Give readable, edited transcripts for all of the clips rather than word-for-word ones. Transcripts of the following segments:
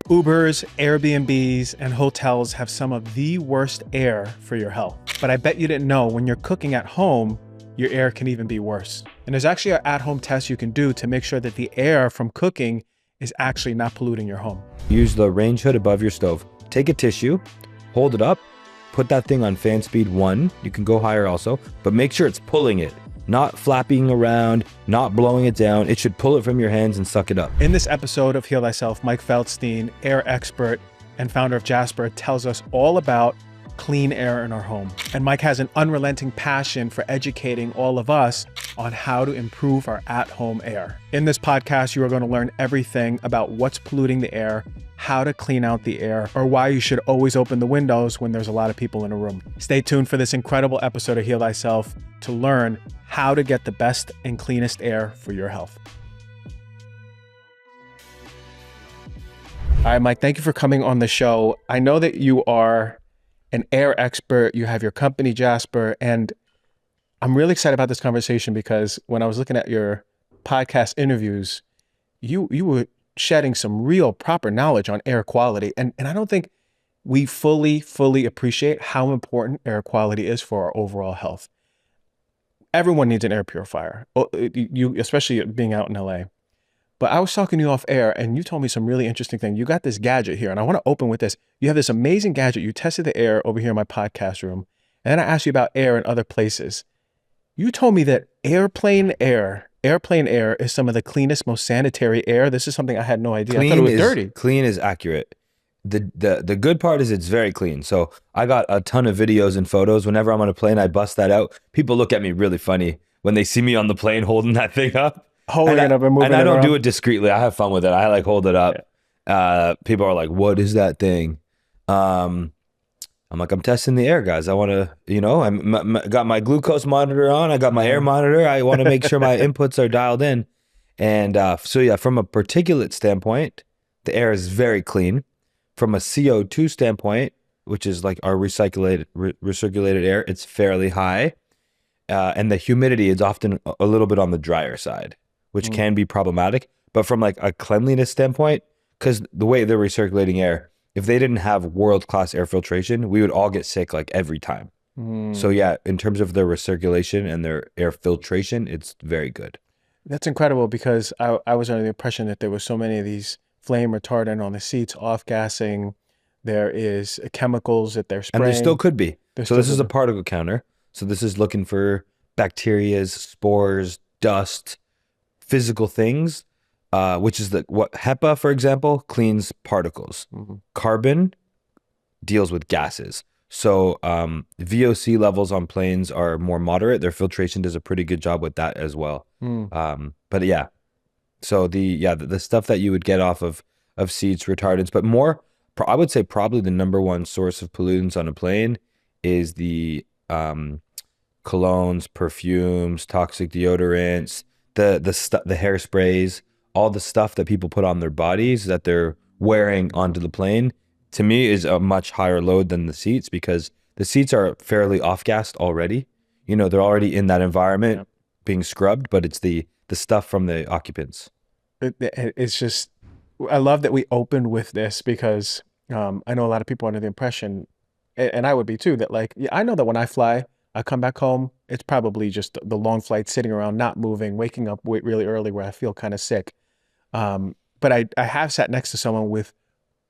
Ubers, Airbnbs, and hotels have some of the worst air for your health. But I bet you didn't know when you're cooking at home, your air can even be worse. And there's actually an at-home test you can do to make sure that the air from cooking is actually not polluting your home. Use the range hood above your stove. Take a tissue, hold it up, put that thing on fan speed 1. You can go higher also, but make sure it's pulling it. Not flapping around, not blowing it down. It should pull it from your hands and suck it up. In this episode of Heal Thyself, Mike Feldstein, air expert and founder of Jaspr, tells us all about clean air in our home. And Mike has an unrelenting passion for educating all of us on how to improve our at-home air. In this podcast, you are going to learn everything about what's polluting the air, how to clean out the air, or why you should always open the windows when there's a lot of people in a room. Stay tuned for this incredible episode of Heal Thyself to learn how to get the best and cleanest air for your health. All right, Mike, thank you for coming on the show. I know that you are an air expert. You have your company, Jaspr, and I'm really excited about this conversation because when I was looking at your podcast interviews, you were shedding some real proper knowledge on air quality. And I don't think we fully appreciate how important air quality is for our overall health. Everyone needs an air purifier, you especially being out in LA. But I was talking to you off air and you told me some really interesting thing. You got this gadget here and I want to open with this. You have this amazing gadget. You tested the air over here in my podcast room. And then I asked you about air in other places. You told me that airplane air is some of the cleanest, most sanitary air. This is something I had no idea. I thought it was dirty. Clean is accurate. The good part is it's very clean. So I got a ton of videos and photos. Whenever I'm on a plane, I bust that out. People look at me really funny when they see me on the plane holding that thing up. Holding it up and moving it around. And I don't do it discreetly. I have fun with it. I like hold it up. Yeah. People are like, what is that thing? I'm like, I'm testing the air, guys. I want to, I got my glucose monitor on. I got my air monitor. I want to make sure my inputs are dialed in. And so yeah, from a particulate standpoint, the air is very clean. From a CO2 standpoint, which is like our recirculated air, it's fairly high. And the humidity is often a little bit on the drier side, which can be problematic. But from like a cleanliness standpoint, because the way they're recirculating air, if they didn't have world-class air filtration, we would all get sick like every time. So yeah, in terms of their recirculation and their air filtration, it's very good. That's incredible because I was under the impression that there were so many of these flame retardant on the seats, off-gassing. There is chemicals that they're spraying. And there still could be. So this is a particle counter. So this is looking for bacteria, spores, dust, physical things, which is what HEPA, for example, cleans particles. Carbon deals with gases. So VOC levels on planes are more moderate. Their filtration does a pretty good job with that as well. But yeah, so the stuff that you would get off of seats, retardants, but more, I would say probably the number one source of pollutants on a plane is the colognes, perfumes, toxic deodorants, the hairsprays, all the stuff that people put on their bodies that they're wearing onto the plane, to me is a much higher load than the seats because the seats are fairly off-gassed already. They're already in that environment being scrubbed, but it's the stuff from the occupants. It's just, I love that we opened with this because I know a lot of people are under the impression, and I would be too, that like, I know that when I fly, I come back home, it's probably just the long flight, sitting around, not moving, waking up really early where I feel kind of sick. But I have sat next to someone with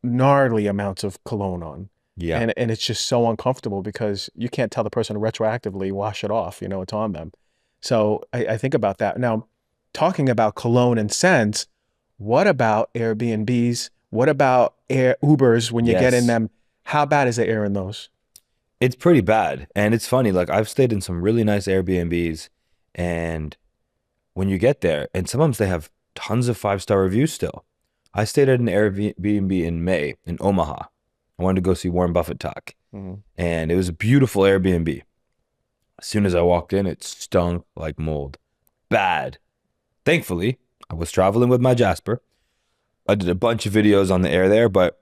gnarly amounts of cologne on. Yeah. And it's just so uncomfortable because you can't tell the person to retroactively wash it off, it's on them. So I think about that. Now, talking about cologne and scents, what about Airbnbs? What about Ubers when you get in them? How bad is the air in those? It's pretty bad. And it's funny, like I've stayed in some really nice Airbnbs, and when you get there, and sometimes they have tons of 5-star reviews still. I stayed at an Airbnb in May in Omaha. I wanted to go see Warren Buffett talk. And it was a beautiful Airbnb. As soon as I walked in, it stunk like mold. Bad. Thankfully, I was traveling with my Jaspr. I did a bunch of videos on the air there, but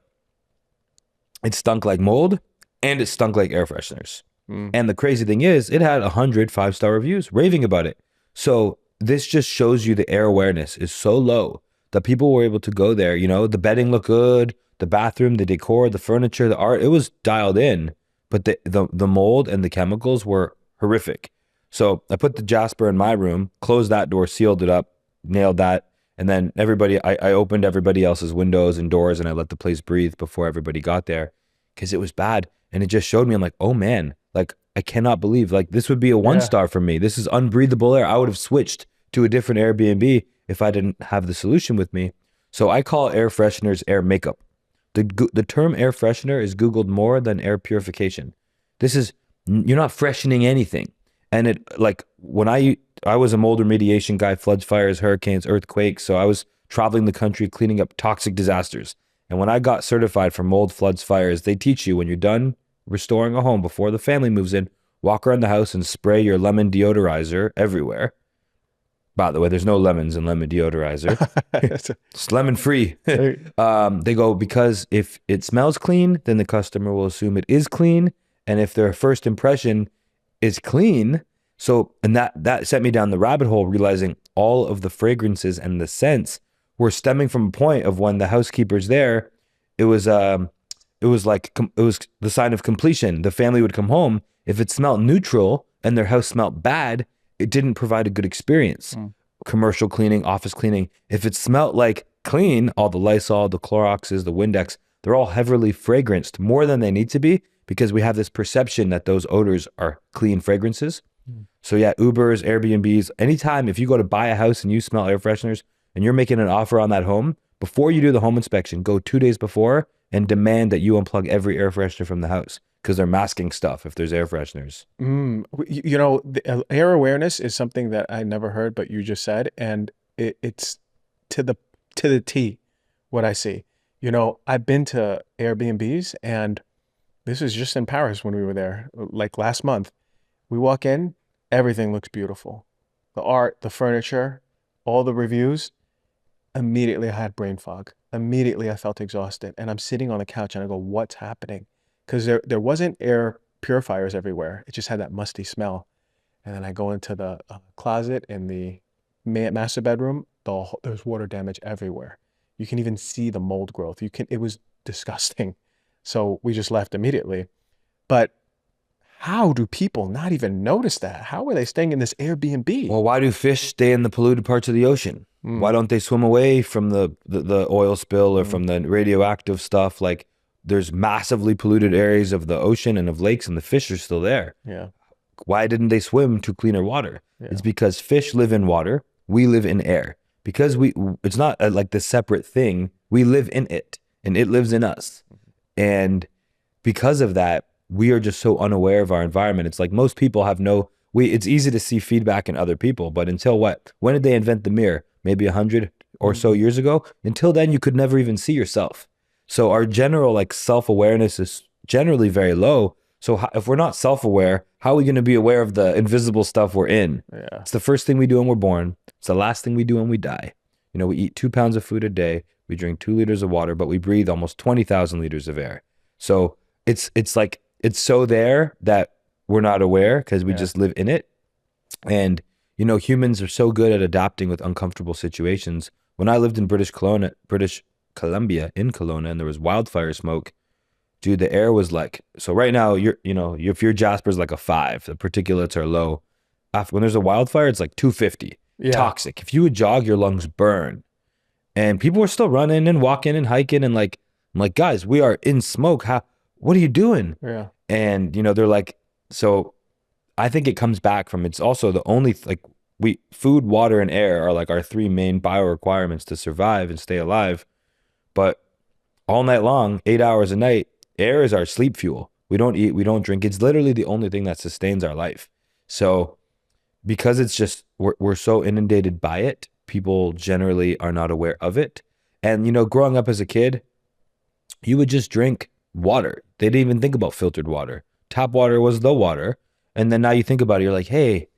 it stunk like mold. And it stunk like air fresheners. And the crazy thing is, it had 100 5-star reviews raving about it. So this just shows you the air awareness is so low that people were able to go there. The bedding looked good. the bathroom, the decor, the furniture, the art, it was dialed in, but the mold and the chemicals were horrific. So I put the Jaspr in my room, closed that door, sealed it up, nailed that. And then I opened everybody else's windows and doors, and I let the place breathe before everybody got there, because it was bad. And it just showed me, I'm like, oh man, like I cannot believe, like this would be a 1-star for me. This is unbreathable air. I would have switched to a different Airbnb if I didn't have the solution with me. So I call air fresheners air makeup. The term air freshener is Googled more than air purification. You're not freshening anything. And it, like, when I was a mold remediation guy, floods, fires, hurricanes, earthquakes. So I was traveling the country cleaning up toxic disasters. And when I got certified for mold, floods, fires, they teach you when you're done restoring a home before the family moves in, walk around the house and spray your lemon deodorizer everywhere. By the way, there's no lemons in lemon deodorizer. It's lemon free. They go, because if it smells clean, then the customer will assume it is clean. And if their first impression is clean, and that sent me down the rabbit hole, realizing all of the fragrances and the scents were stemming from a point of when the housekeeper's there, it was the sign of completion. The family would come home. If it smelled neutral and their house smelled bad, it didn't provide a good experience. Commercial cleaning, office cleaning. If it smelled like clean, all the Lysol, the Cloroxes, the Windex, they're all heavily fragranced more than they need to be, because we have this perception that those odors are clean fragrances. So yeah, Ubers, Airbnbs, anytime if you go to buy a house and you smell air fresheners and you're making an offer on that home, before you do the home inspection, go 2 days before and demand that you unplug every air freshener from the house, because they're masking stuff if there's air fresheners. You know, the air awareness is something that I never heard, but you just said, and it's to the T what I see. You know, I've been to Airbnbs, and this was just in Paris when we were there, like last month. We walk in, everything looks beautiful. The art, the furniture, all the reviews. Immediately I had brain fog. Immediately I felt exhausted. And I'm sitting on the couch and I go, what's happening? Because there wasn't air purifiers everywhere. It just had that musty smell. And then I go into the closet in the master bedroom. There's water damage everywhere. You can even see the mold growth. It was disgusting. So we just left immediately. But how do people not even notice that? How are they staying in this Airbnb? Well, why do fish stay in the polluted parts of the ocean? Why don't they swim away from the oil spill or from the radioactive stuff? Like, there's massively polluted areas of the ocean and of lakes, and the fish are still there. Yeah. Why didn't they swim to cleaner water? Yeah. It's because fish live in water. We live in air. Because it's not like this separate thing. We live in it, and it lives in us. And because of that, we are just so unaware of our environment. It's like most people have it's easy to see feedback in other people, but until when did they invent the mirror? Maybe 100 or so years ago. Until then, you could never even see yourself. So our general self-awareness is generally very low. So if we're not self-aware, how are we going to be aware of the invisible stuff we're in? Yeah. It's the first thing we do when we're born. It's the last thing we do when we die. You know, we eat 2 pounds of food a day. We drink 2 liters of water, but we breathe almost 20,000 liters of air. So it's so there that we're not aware, because we just live in it. And, you know, humans are so good at adapting with uncomfortable situations. When I lived in British Columbia, in Kelowna, and there was wildfire smoke, dude, the air was like, so right now, if your Jasper's like a 5, the particulates are low. When there's a wildfire, it's like 250, toxic. If you would jog, your lungs burn. And people were still running and walking and hiking, and I'm like, guys, we are in smoke. What are you doing? Yeah. And, you know, they're like, so I think it comes back from, it's also the only, food, water, and air are like our 3 main bio requirements to survive and stay alive. But all night long, 8 hours a night, air is our sleep fuel. We don't eat, we don't drink. It's literally the only thing that sustains our life. So because it's just, we're so inundated by it, people generally are not aware of it. And, you know, growing up as a kid, you would just drink water. They didn't even think about filtered water. Tap water was the water. And then now you think about it, you're like, hey,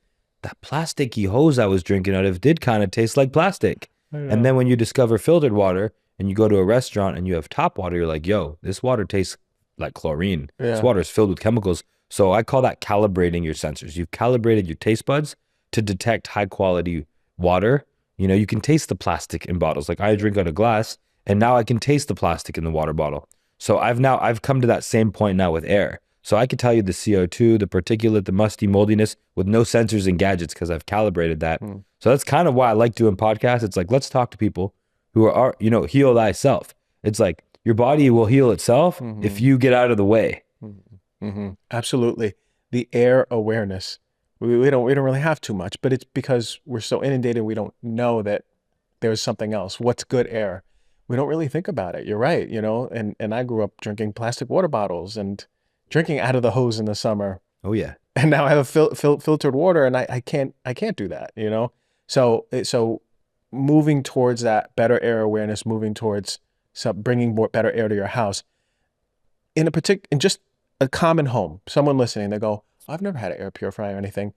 that plasticky hose I was drinking out of did kind of taste like plastic. And then when you discover filtered water and you go to a restaurant and you have tap water, you're like, yo, this water tastes like chlorine. Yeah. This water is filled with chemicals. So I call that calibrating your sensors. You've calibrated your taste buds to detect high quality water. You know, you can taste the plastic in bottles. Like I drink out of glass, And now I can taste the plastic in the water bottle. So I've come to that same point now with air. So I could tell you the CO2, the particulate, the musty moldiness with no sensors and gadgets because I've calibrated that. So that's kind of why I like doing podcasts. It's like, let's talk to people who are, heal thyself. It's like your body will heal itself if you get out of the way. Absolutely. The air awareness. We don't really have too much, but it's because we're so inundated. We don't know that there's something else. What's good air? We don't really think about it. You're right. And I grew up drinking plastic water bottles and drinking out of the hose in the summer. Oh yeah. And now I have a filtered water, and I can't do that. So moving towards that better air awareness, moving towards bringing more better air to your house. In just a common home, someone listening, they go, I've never had an air purifier or anything.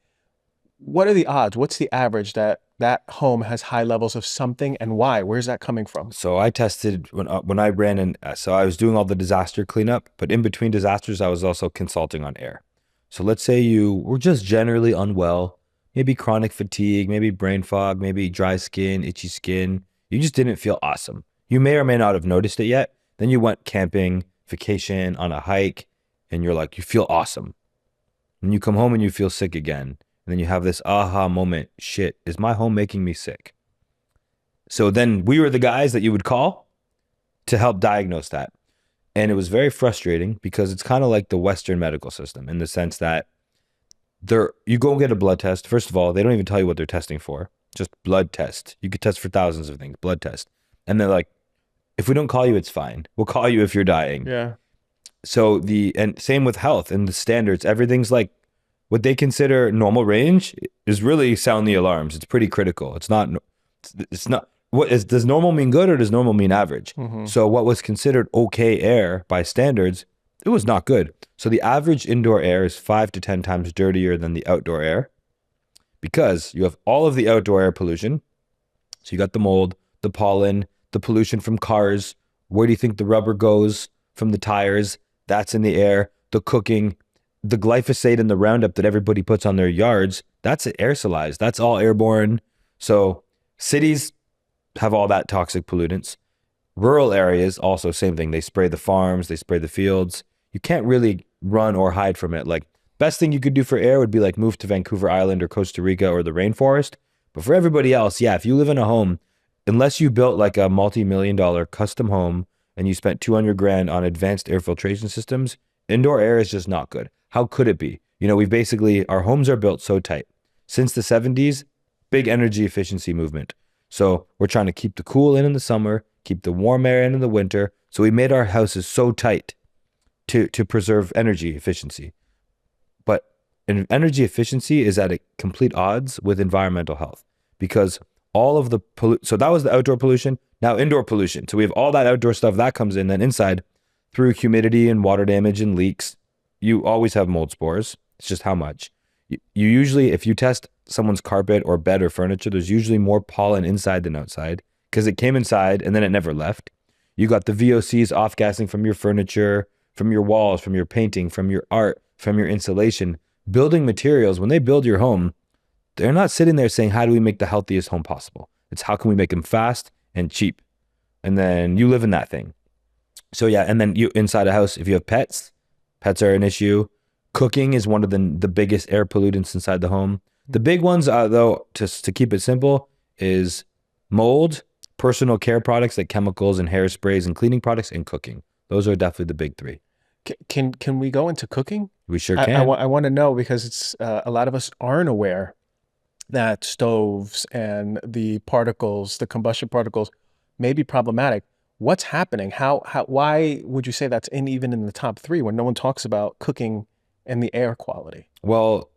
What are the odds? What's the average that home has high levels of something, and why? Where's that coming from? So I tested when I ran so I was doing all the disaster cleanup, but in between disasters, I was also consulting on air. So let's say you were just generally unwell, maybe chronic fatigue, maybe brain fog, maybe dry skin, itchy skin. You just didn't feel awesome. You may or may not have noticed it yet. Then you went camping, vacation, on a hike, and you're like, you feel awesome. And you come home and you feel sick again. And then you have this aha moment. Shit, is my home making me sick? So then we were the guys that you would call to help diagnose that. And it was very frustrating because it's kind of like the Western medical system in the sense that you go and get a blood test. First of all, they don't even tell you what they're testing for. Just blood test. You could test for thousands of things, blood test. And they're like, if we don't call you, it's fine. We'll call you if you're dying. Yeah. So and same with health and the standards, everything's like what they consider normal range is really sound the alarms. It's pretty critical. It's not, does normal mean good or does normal mean average? So what was considered okay air by standards, it was not good. So the average indoor air is 5 to 10 times dirtier than the outdoor air because you have all of the outdoor air pollution. So you got the mold, the pollen, the pollution from cars. Where do you think the rubber goes from the tires? That's in the air. The cooking, the glyphosate and the Roundup that everybody puts on their yards, that's aerosolized. That's all airborne. So cities have all that toxic pollutants. Rural areas, also same thing. They spray the farms, they spray the fields. You can't really run or hide from it. Like best thing you could do for air would be like move to Vancouver Island or Costa Rica or the rainforest. But for everybody else, yeah, if you live in a home, unless you built like a multi-million-dollar custom home and you spent 200 grand on advanced air filtration systems, indoor air is just not good. How could it be? Our homes are built so tight. Since the 70s, big energy efficiency movement. So we're trying to keep the cool in the summer, keep the warm air in the winter. So we made our houses so tight to preserve energy efficiency. But energy efficiency is at a complete odds with environmental health because all of the so that was the outdoor pollution. Now indoor pollution. So we have all that outdoor stuff that comes in. Then inside, through humidity and water damage and leaks, you always have mold spores. It's just how much. You usually, if you test someone's carpet or bed or furniture, there's usually more pollen inside than outside because it came inside and then it never left. You got the VOCs off-gassing from your furniture, from your walls, from your painting, from your art, from your insulation. Building materials, when they build your home, they're not sitting there saying, how do we make the healthiest home possible? It's how can we make them fast and cheap? And then you live in that thing. So yeah, and then you inside a house, if you have pets are an issue. Cooking is one of the biggest air pollutants inside the home. The big ones, though, to keep it simple, is mold, personal care products like chemicals and hairsprays and cleaning products, and cooking. Those are definitely the big three. Can we go into cooking? We sure can. I want to know because it's a lot of us aren't aware that stoves and the particles, the combustion particles, may be problematic. What's happening? Why would you say that's even in the top 3 when no one talks about cooking and the air quality? Well,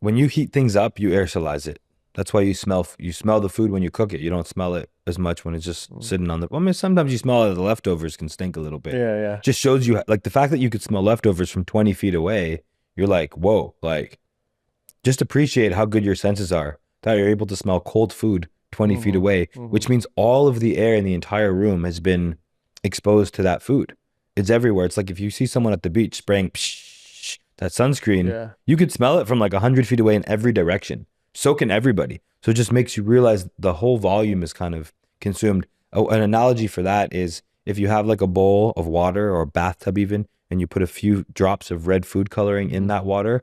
when you heat things up, you aerosolize it. That's why you smell the food when you cook it. You don't smell it as much when it's just sitting on sometimes you smell it. The leftovers can stink a little bit. Yeah. Just shows you like the fact that you could smell leftovers from 20 feet away. You're like, whoa, like just appreciate how good your senses are. That you're able to smell cold food 20 feet away, which means all of the air in the entire room has been exposed to that food. It's everywhere. It's like if you see someone at the beach spraying that sunscreen, you could smell it from like 100 feet away in every direction. So can everybody. So it just makes you realize the whole volume is kind of consumed. An analogy for that is if you have like a bowl of water or a bathtub even, and you put a few drops of red food coloring in that water,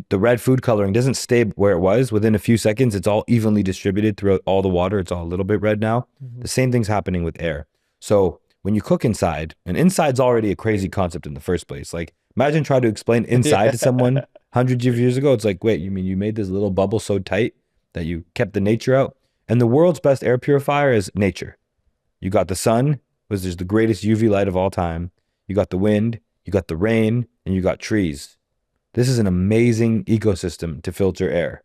the red food coloring doesn't stay where it was. Within a few seconds, it's all evenly distributed throughout all the water. It's all a little bit red now. The same thing's happening with air. So when you cook inside, and inside's already a crazy concept in the first place. Like imagine trying to explain inside to someone hundreds of years ago. It's like, wait, you mean you made this little bubble so tight that you kept the nature out? And the world's best air purifier is nature. You got the sun, which is the greatest UV light of all time. You got the wind, you got the rain, and you got trees. This is an amazing ecosystem to filter air.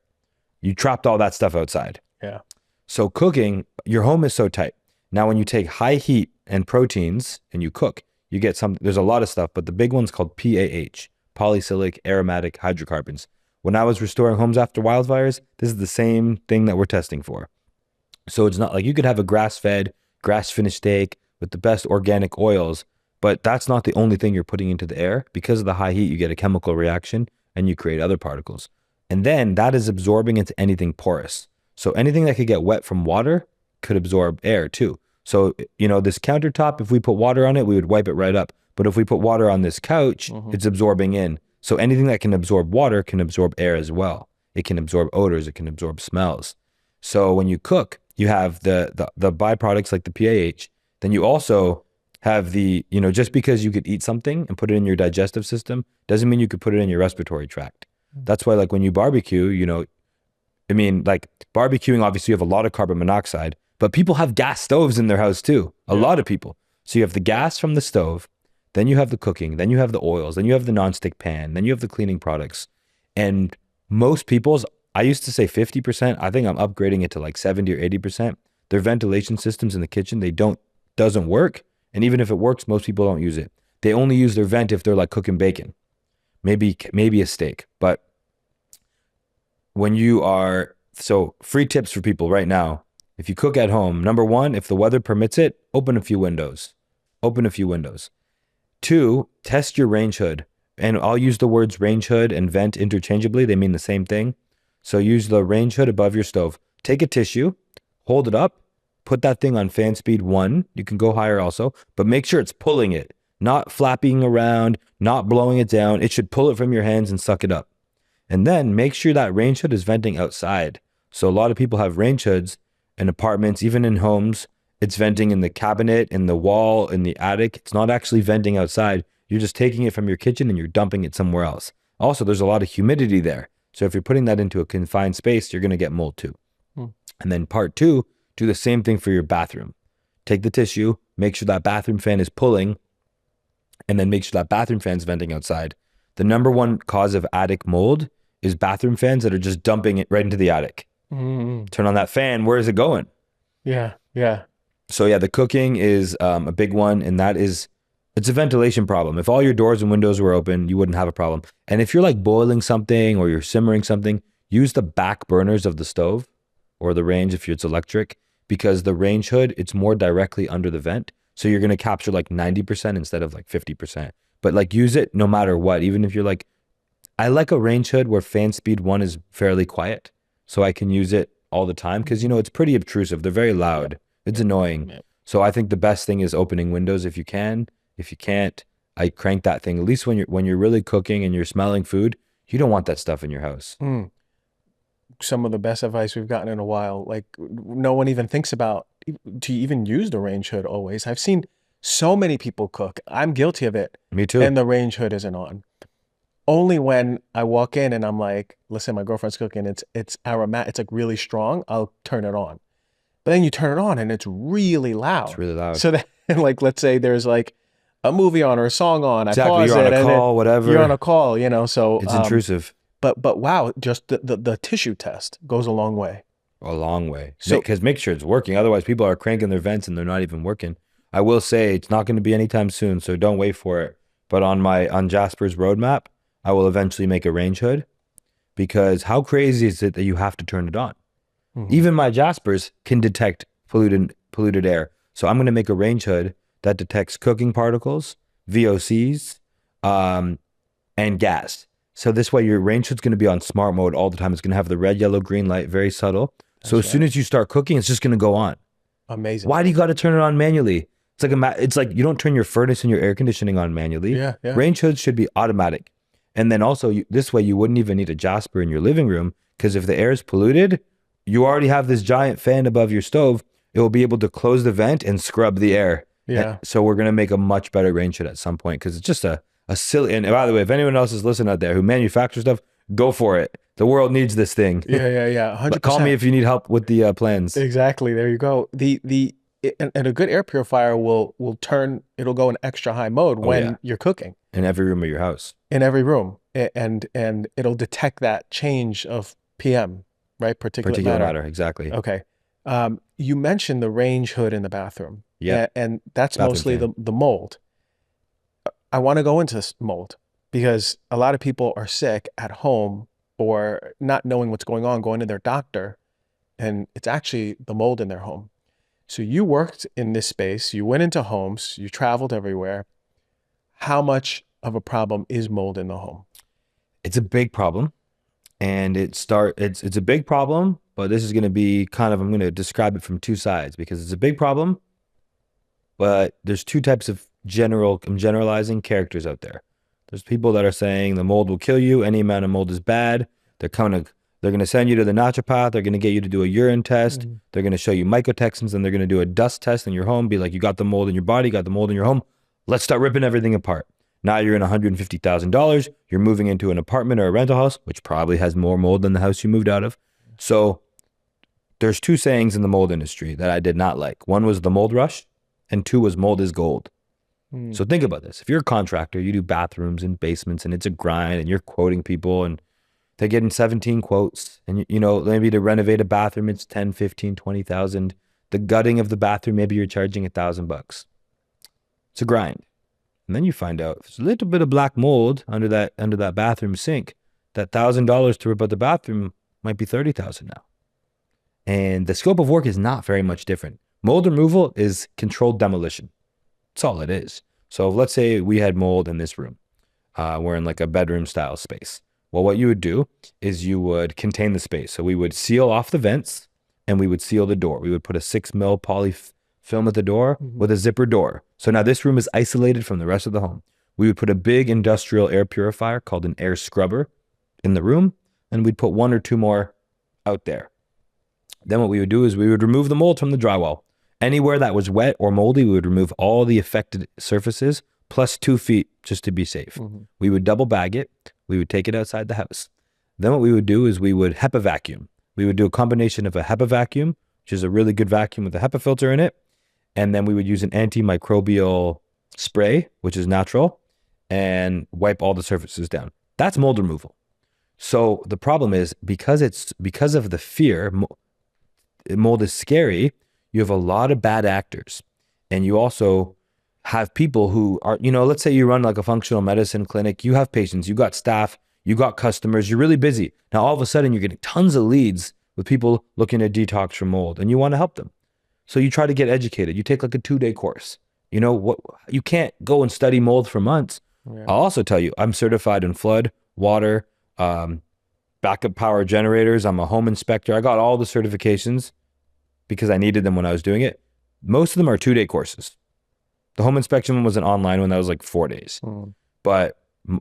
You trapped all that stuff outside. Yeah. So cooking, your home is so tight. Now, when you take high heat and proteins and you cook, you get there's a lot of stuff, but the big one's called PAH, polycyclic aromatic hydrocarbons. When I was restoring homes after wildfires, this is the same thing that we're testing for. So it's not like you could have a grass-fed, grass-finished steak with the best organic oils, but that's not the only thing you're putting into the air. Because of the high heat, you get a chemical reaction and you create other particles. And then that is absorbing into anything porous. So anything that could get wet from water could absorb air too. So, you know, this countertop, if we put water on it, we would wipe it right up. But if we put water on this couch, it's absorbing in. So anything that can absorb water can absorb air as well. It can absorb odors, it can absorb smells. So when you cook, you have the byproducts like the PAH. Then you also have the, you know, just because you could eat something and put it in your digestive system doesn't mean you could put it in your respiratory tract. That's why, like, when you barbecue, you know, I mean, like barbecuing, obviously you have a lot of carbon monoxide, but people have gas stoves in their house too. A lot of people. So you have the gas from the stove, then you have the cooking, then you have the oils, then you have the nonstick pan, then you have the cleaning products. And most people's, I used to say 50%. I think I'm upgrading it to like 70 or 80%. Their ventilation systems in the kitchen, doesn't work. And even if it works, most people don't use it. They only use their vent if they're like cooking bacon, maybe a steak. But when you are, so free tips for people right now. If you cook at home, number one, if the weather permits it, open a few windows. Open a few windows. Two, test your range hood. And I'll use the words range hood and vent interchangeably. They mean the same thing. So use the range hood above your stove. Take a tissue, hold it up, put that thing on fan speed 1. You can go higher also, but make sure it's pulling it, not flapping around, not blowing it down. It should pull it from your hands and suck it up. And then make sure that range hood is venting outside. So a lot of people have range hoods in apartments, even in homes. It's venting in the cabinet, in the wall, in the attic. It's not actually venting outside. You're just taking it from your kitchen and you're dumping it somewhere else. Also, there's a lot of humidity there. So if you're putting that into a confined space, you're going to get mold too. And then part 2, do the same thing for your bathroom. Take the tissue, make sure that bathroom fan is pulling, and then make sure that bathroom fan's venting outside. The number one cause of attic mold is bathroom fans that are just dumping it right into the attic. Turn on that fan, where is it going? Yeah, yeah. So yeah, the cooking is a big one, and that is, it's a ventilation problem. If all your doors and windows were open, you wouldn't have a problem. And if you're like boiling something or you're simmering something, use the back burners of the stove or the range if it's electric, because the range hood, it's more directly under the vent. So you're going to capture like 90% instead of like 50%. But like use it no matter what, even if you're like, I like a range hood where fan speed 1 is fairly quiet. So I can use it all the time because, you know, it's pretty obtrusive. They're very loud. It's annoying. So I think the best thing is opening windows if you can. If you can't, I crank that thing. At least when you're really cooking and you're smelling food, you don't want that stuff in your house. Some of the best advice we've gotten in a while. Like, no one even thinks about to even use the range hood always. I've seen so many people cook. I'm guilty of it. Me too. And the range hood isn't on. Only when I walk in and I'm like, listen, my girlfriend's cooking. It's aromatic. It's like really strong. I'll turn it on. But then you turn it on and it's really loud. It's really loud. So then, like, let's say there's like a movie on or a song on. Exactly. I pause You're on it a call, whatever. You're on a call, you know. So it's intrusive. But wow, just the tissue test goes a long way. A long way. So, because make sure it's working. Otherwise, people are cranking their vents and they're not even working. I will say it's not going to be anytime soon, so don't wait for it. But on Jaspr's roadmap, I will eventually make a range hood, because how crazy is it that you have to turn it on? Even my Jaspers can detect polluted air. So I'm going to make a range hood that detects cooking particles, VOCs, and gas. So this way your range hood's going to be on smart mode all the time. It's going to have the red, yellow, green light, very subtle. So as soon as you start cooking, it's just going to go on. Amazing. Why do you got to turn it on manually? It's like you don't turn your furnace and your air conditioning on manually. Yeah, yeah. Range hoods should be automatic. And then also this way you wouldn't even need a Jasper in your living room, because if the air is polluted, you already have this giant fan above your stove. It will be able to close the vent and scrub the air. Yeah. So we're going to make a much better range hood at some point, because it's just a silly. And by the way, if anyone else is listening out there who manufactures stuff, go for it. The world needs this thing. Yeah. 100%. Call me if you need help with the plans. Exactly. There you go. And a good air purifier will it'll go in extra high mode when you're cooking. In every room of your house. In every room. And it'll detect that change of PM, right? Particulate matter. Exactly. Okay. You mentioned the range hood in the bathroom. Yeah. And that's Bathroom mostly fan. the mold. I want to go into this mold because a lot of people are sick at home or not knowing what's going on, going to their doctor, and it's actually the mold in their home. So you worked in this space, you went into homes, you traveled everywhere. How much of a problem is mold in the home? It's a big problem. And it's a big problem, but this is going to be I'm going to describe it from two sides, because it's a big problem, but there's two types of I'm generalizing characters out there. There's people that are saying the mold will kill you. Any amount of mold is bad. They're going to send you to the naturopath. They're going to get you to do a urine test. They're going to show you mycotoxins, and they're going to do a dust test in your home. Be like, you got the mold in your body, got the mold in your home. Let's start ripping everything apart. Now you're in $150,000. You're moving into an apartment or a rental house, which probably has more mold than the house you moved out of. So there's two sayings in the mold industry that I did not like. One was the mold rush, and two was mold is gold. So think about this. If you're a contractor, you do bathrooms and basements, and it's a grind, and you're quoting people, and they're getting 17 quotes, and maybe to renovate a bathroom, it's 10, 15, 20,000. The gutting of the bathroom, maybe you're charging $1,000. It's a grind. And then you find out there's a little bit of black mold under that bathroom sink. That $1,000 to rip out the bathroom might be $30,000 now. And the scope of work is not very much different. Mold removal is controlled demolition. That's all it is. So let's say we had mold in this room. We're in like a bedroom style space. Well, what you would do is you would contain the space. So we would seal off the vents and we would seal the door. We would put a 6 mil poly film at the door with a zipper door. So now this room is isolated from the rest of the home. We would put a big industrial air purifier called an air scrubber in the room, and we'd put one or two more out there. Then what we would do is we would remove the mold from the drywall. Anywhere that was wet or moldy, we would remove all the affected surfaces plus 2 feet just to be safe. We would double bag it. We would take it outside the house. Then what we would do is we would HEPA vacuum. We would do a combination of a HEPA vacuum, which is a really good vacuum with a HEPA filter in it. And then we would use an antimicrobial spray, which is natural, and wipe all the surfaces down. That's mold removal. So the problem is because of the fear, mold is scary. You have a lot of bad actors, and you also have people who are, let's say you run like a functional medicine clinic, you have patients, you got staff, you got customers, you're really busy. Now, all of a sudden you're getting tons of leads with people looking to detox from mold, and you want to help them. So you try to get educated. You take like a 2-day course. You can't go and study mold for months. Yeah. I'll also tell you, I'm certified in flood, water, backup power generators. I'm a home inspector. I got all the certifications because I needed them when I was doing it. Most of them are 2-day courses. The home inspection one was an online one that was like 4 days. But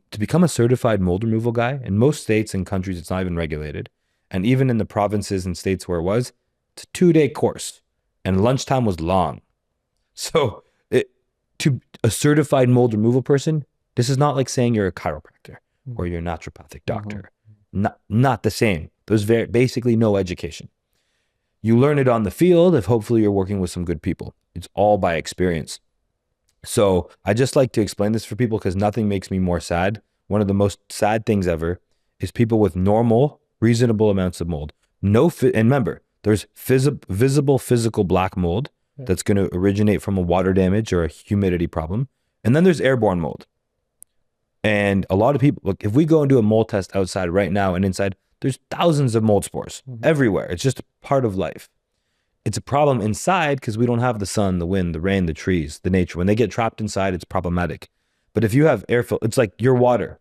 to become a certified mold removal guy, in most states and countries, it's not even regulated. And even in the provinces and states where it was, it's a 2-day course. And lunchtime was long. So to a certified mold removal person, this is not like saying you're a chiropractor or you're a naturopathic doctor. Not the same. There's basically no education. You learn it on the field if hopefully you're working with some good people. It's all by experience. So I just like to explain this for people because nothing makes me more sad. One of the most sad things ever is people with normal, reasonable amounts of mold. And remember, there's visible physical black mold that's going to originate from a water damage or a humidity problem. And then there's airborne mold. And a lot of people, look, if we go and do a mold test outside right now and inside, there's thousands of mold spores everywhere. It's just a part of life. It's a problem inside because we don't have the sun, the wind, the rain, the trees, the nature. When they get trapped inside, it's problematic. But if you have it's like your water.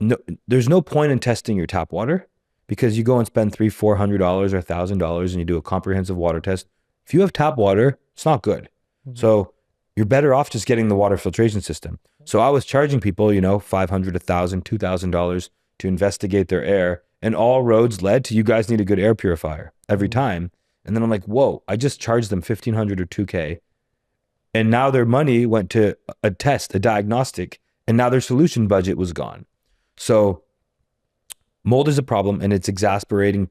No, there's no point in testing your tap water because you go and spend $300, $400 or $1,000 and you do a comprehensive water test. If you have tap water, it's not good. So you're better off just getting the water filtration system. So I was charging people, you know, $500, $1,000, $2,000 to investigate their air, and all roads led to, you guys need a good air purifier every time. And then I'm like, whoa, I just charged them $1,500 or $2,000. And now their money went to a test, a diagnostic, and now their solution budget was gone. So mold is a problem, and it's exasperating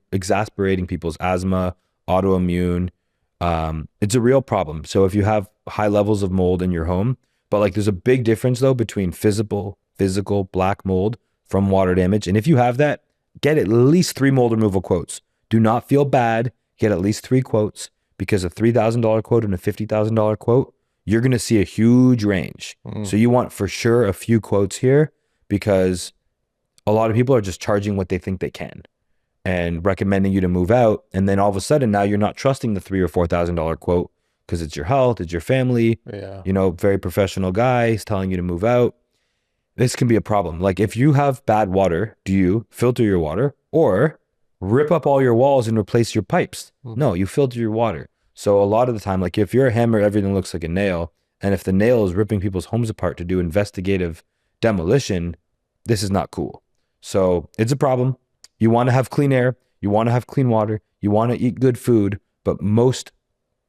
people's asthma, autoimmune. It's a real problem. So if you have high levels of mold in your home, but like there's a big difference though between physical black mold from water damage. And if you have that, get at least 3 mold removal quotes. Do not feel bad. Get at least 3 quotes, because a $3,000 quote and a $50,000 quote, you're going to see a huge range. So you want for sure a few quotes here, because a lot of people are just charging what they think they can and recommending you to move out. And then all of a sudden now you're not trusting the $3,000 or $4,000 quote, because it's your health, it's your family, you know, very professional guy is telling you to move out. This can be a problem. Like if you have bad water, do you filter your water or rip up all your walls and replace your pipes? No, you filter your water. So a lot of the time, like if you're a hammer, everything looks like a nail. And if the nail is ripping people's homes apart to do investigative demolition, this is not cool. So it's a problem. You want to have clean air. You want to have clean water. You want to eat good food. But most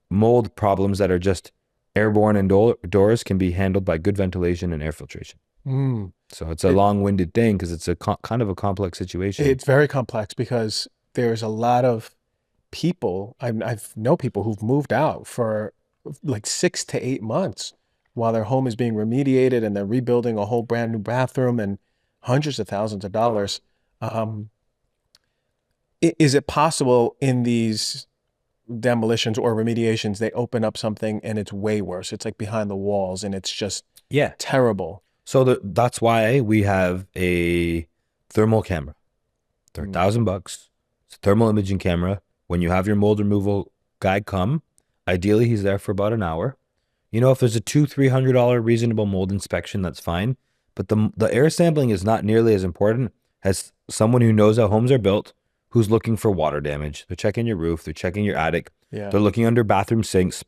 mold problems that are just airborne indoors can be handled by good ventilation and air filtration. So it's a long-winded thing, because it's a kind of a complex situation. It's very complex, because there's a lot of people, I've know people who've moved out for like 6 to 8 months while their home is being remediated, and they're rebuilding a whole brand new bathroom and hundreds of thousands of dollars. Is it possible in these demolitions or remediations, they open up something and it's way worse? It's like behind the walls and it's just terrible. So that's why we have a thermal camera. They're $1,000. It's a thermal imaging camera. When you have your mold removal guy come, ideally he's there for about an hour. You know, if there's a $200-$300 reasonable mold inspection, that's fine. But the air sampling is not nearly as important as someone who knows how homes are built, who's looking for water damage. They're checking your roof. They're checking your attic. They're looking under bathroom sinks.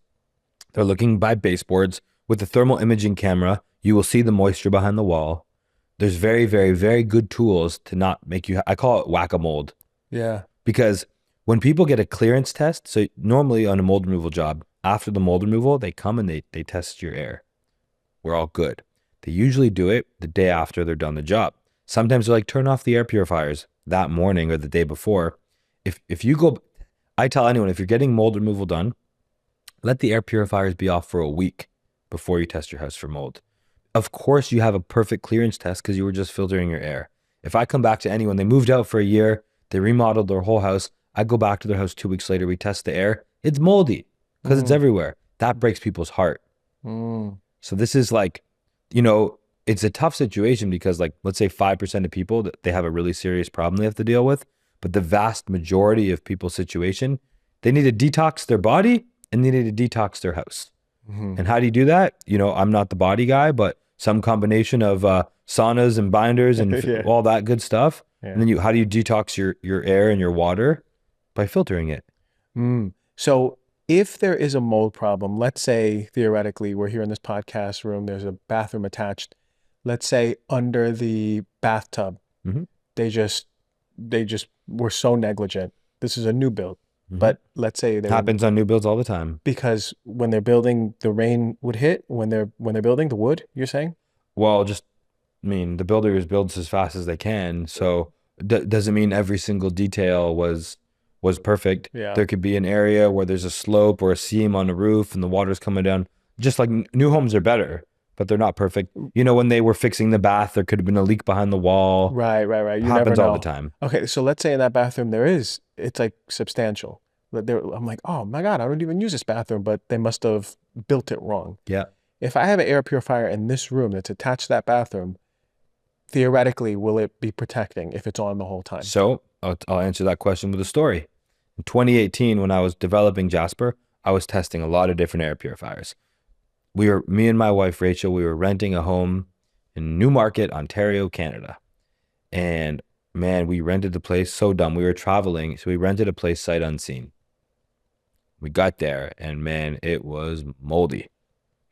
They're looking by baseboards. With the thermal imaging camera, you will see the moisture behind the wall. There's very, very, very good tools to not make you, I call it whack-a-mold. Yeah. Because when people get a clearance test, so normally on a mold removal job, after the mold removal, they come and they test your air. We're all good. They usually do it the day after they're done the job. Sometimes they're like, turn off the air purifiers that morning or the day before. If you go, I tell anyone, if you're getting mold removal done, let the air purifiers be off for a week before you test your house for mold. Of course, you have a perfect clearance test because you were just filtering your air. If I come back to anyone, they moved out for a year, they remodeled their whole house, I go back to their house 2 weeks later, we test the air, it's moldy because it's everywhere. That breaks people's heart. So this is like, you know, it's a tough situation because, like, let's say 5% of people, that they have a really serious problem they have to deal with, but the vast majority of people's situation, they need to detox their body and they need to detox their house. And how do you do that? You know, I'm not the body guy, but some combination of saunas and binders and all that good stuff. And then how do you detox your air and your water? By filtering it. So if there is a mold problem, let's say theoretically we're here in this podcast room, there's a bathroom attached, let's say under the bathtub, they just were so negligent. This is a new build. But let's say they happens on new builds all the time. Because when they're building, the rain would hit when they're building the wood, you're saying? Well, just, I mean, the builders builds as fast as they can. So doesn't mean every single detail was perfect. There could be an area where there's a slope or a seam on the roof and the water's coming down. Just like new homes are better, but they're not perfect. You know, when they were fixing the bath, there could have been a leak behind the wall. Right. You happens never know. all the time. Okay, so let's say in that bathroom it's like substantial. But I'm like, oh my God, I don't even use this bathroom, but they must have built it wrong. Yeah. If I have an air purifier in this room that's attached to that bathroom, theoretically, will it be protecting if it's on the whole time? So I'll answer that question with a story. In 2018, when I was developing Jaspr, I was testing a lot of different air purifiers. Me and my wife, Rachel, we were renting a home in Newmarket, Ontario, Canada. And man, we rented the place so dumb. We were traveling, so we rented a place sight unseen. We got there, and man, it was moldy.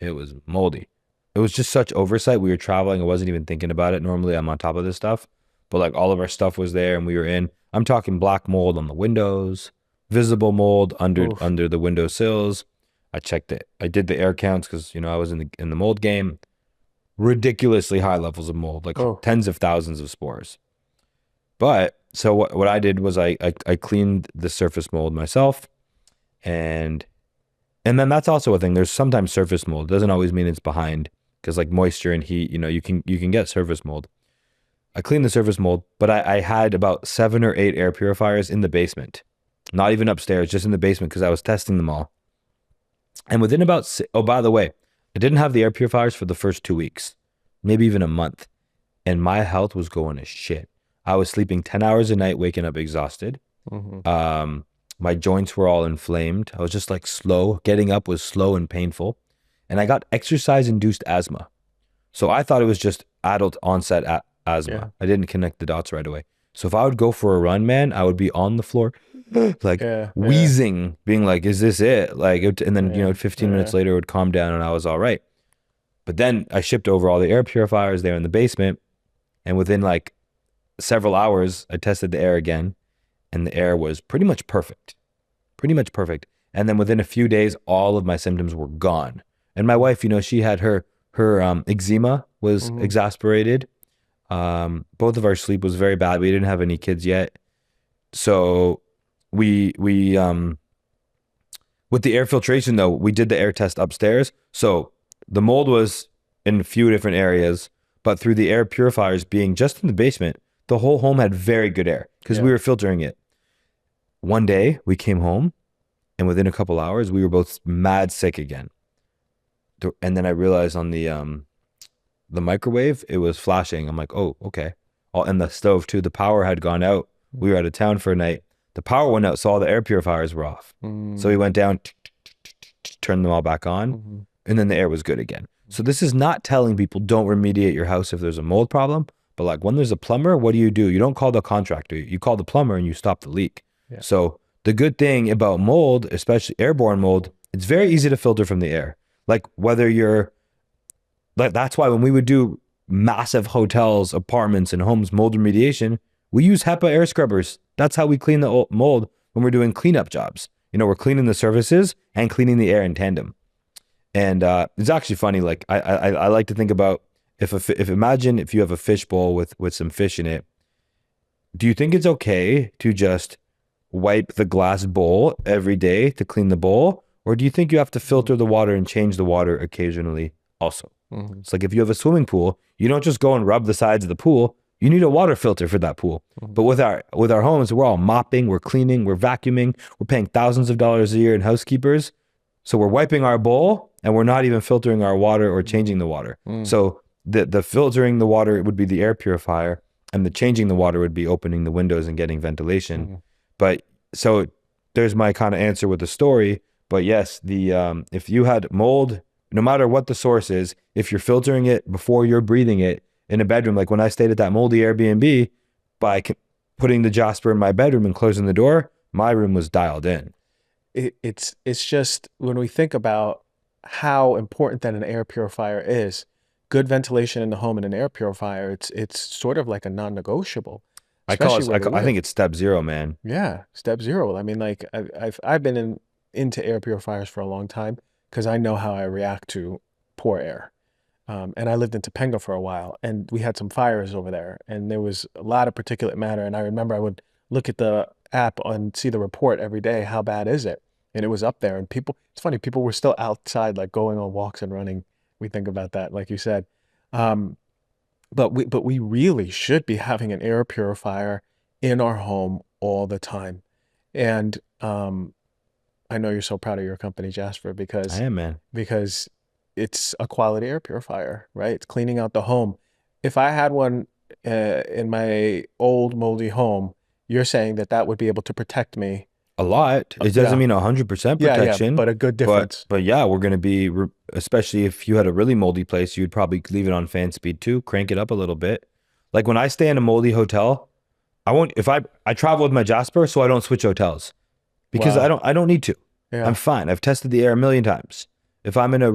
It was moldy. It was just such oversight. We were traveling. I wasn't even thinking about it. Normally, I'm on top of this stuff, but like all of our stuff was there, and we were in. I'm talking black mold on the windows, visible mold under the window sills. I checked it. I did the air counts because I was in the mold game. Ridiculously high levels of mold, like tens of thousands of spores. But so what I did was I cleaned the surface mold myself, and then that's also a thing. There's sometimes surface mold. It doesn't always mean it's behind, because like moisture and heat, you can get surface mold. I cleaned the surface mold, but I had about 7 or 8 air purifiers in the basement, not even upstairs, just in the basement, because I was testing them all. And within about, oh, by the way, I didn't have the air purifiers for the first 2 weeks, maybe even a month. And my health was going to shit. I was sleeping 10 hours a night, waking up exhausted. My joints were all inflamed. I was just like slow. Getting up was slow and painful. And I got exercise-induced asthma. So I thought it was just adult onset asthma. Yeah. I didn't connect the dots right away. So if I would go for a run, man, I would be on the floor, like wheezing, being like, is this it? Like, and then, 15 minutes later it would calm down and I was all right. But then I shipped over all the air purifiers there in the basement. And within like several hours, I tested the air again, and the air was pretty much perfect. And then within a few days, all of my symptoms were gone. And my wife, she had her eczema was exasperated. Both of our sleep was very bad. We didn't have any kids yet. So we with the air filtration though, we did the air test upstairs. So the mold was in a few different areas, but through the air purifiers being just in the basement, the whole home had very good air because we were filtering it. One day we came home, and within a couple hours we were both mad sick again. And then I realized on the microwave it was flashing. I'm like, oh, okay. And the stove too. The power had gone out. We were out of town for a night. The power went out, so all the air purifiers were off. So we went down, turned them all back on, and then the air was good again. So this is not telling people don't remediate your house if there's a mold problem, but like when there's a plumber, what do? You don't call the contractor. You call the plumber and you stop the leak. Yeah. So the good thing about mold, especially airborne mold, it's very easy to filter from the air. Like whether you're, like that's why when we would do massive hotels, apartments, and homes mold remediation, we use HEPA air scrubbers. That's how we clean the mold when we're doing cleanup jobs. We're cleaning the surfaces and cleaning the air in tandem. And it's actually funny. Like I like to think about imagine if you have a fish bowl with some fish in it. Do you think it's okay to just wipe the glass bowl every day to clean the bowl? Or do you think you have to filter the water and change the water occasionally also? It's like if you have a swimming pool, you don't just go and rub the sides of the pool. You need a water filter for that pool. But with our homes, we're all mopping, we're cleaning, we're vacuuming, we're paying thousands of dollars a year in housekeepers. So we're wiping our bowl and we're not even filtering our water or changing the water. So the filtering the water would be the air purifier, and the changing the water would be opening the windows and getting ventilation. But so there's my kind of answer with the story. But yes, if you had mold, no matter what the source is, if you're filtering it before you're breathing it in a bedroom, like when I stayed at that moldy Airbnb, by putting the Jaspr in my bedroom and closing the door, my room was dialed in. It's just when we think about how important that an air purifier is, good ventilation in the home and an air purifier, it's sort of like a non-negotiable. I think it's step zero, man. Yeah, step zero. I mean, like I've been into air purifiers for a long time because I know how I react to poor air. And I lived in Topanga for a while, and we had some fires over there, and there was a lot of particulate matter. And I remember I would look at the app and see the report every day. How bad is it? And it was up there. And it's funny, people were still outside, like going on walks and running. We think about that, like you said. But we really should be having an air purifier in our home all the time. And I know you're so proud of your company, Jaspr, because I am, man. Because it's a quality air purifier, right? It's cleaning out the home. If I had one in my old moldy home, you're saying that would be able to protect me a lot. It doesn't mean 100% protection, but a good difference. But yeah, we're going to be, especially if you had a really moldy place, you'd probably leave it on fan speed too, crank it up a little bit. Like when I stay in a moldy hotel, I travel with my Jaspr, so I don't switch hotels because I don't need to. Yeah. I'm fine. I've tested the air a million times. If I'm in a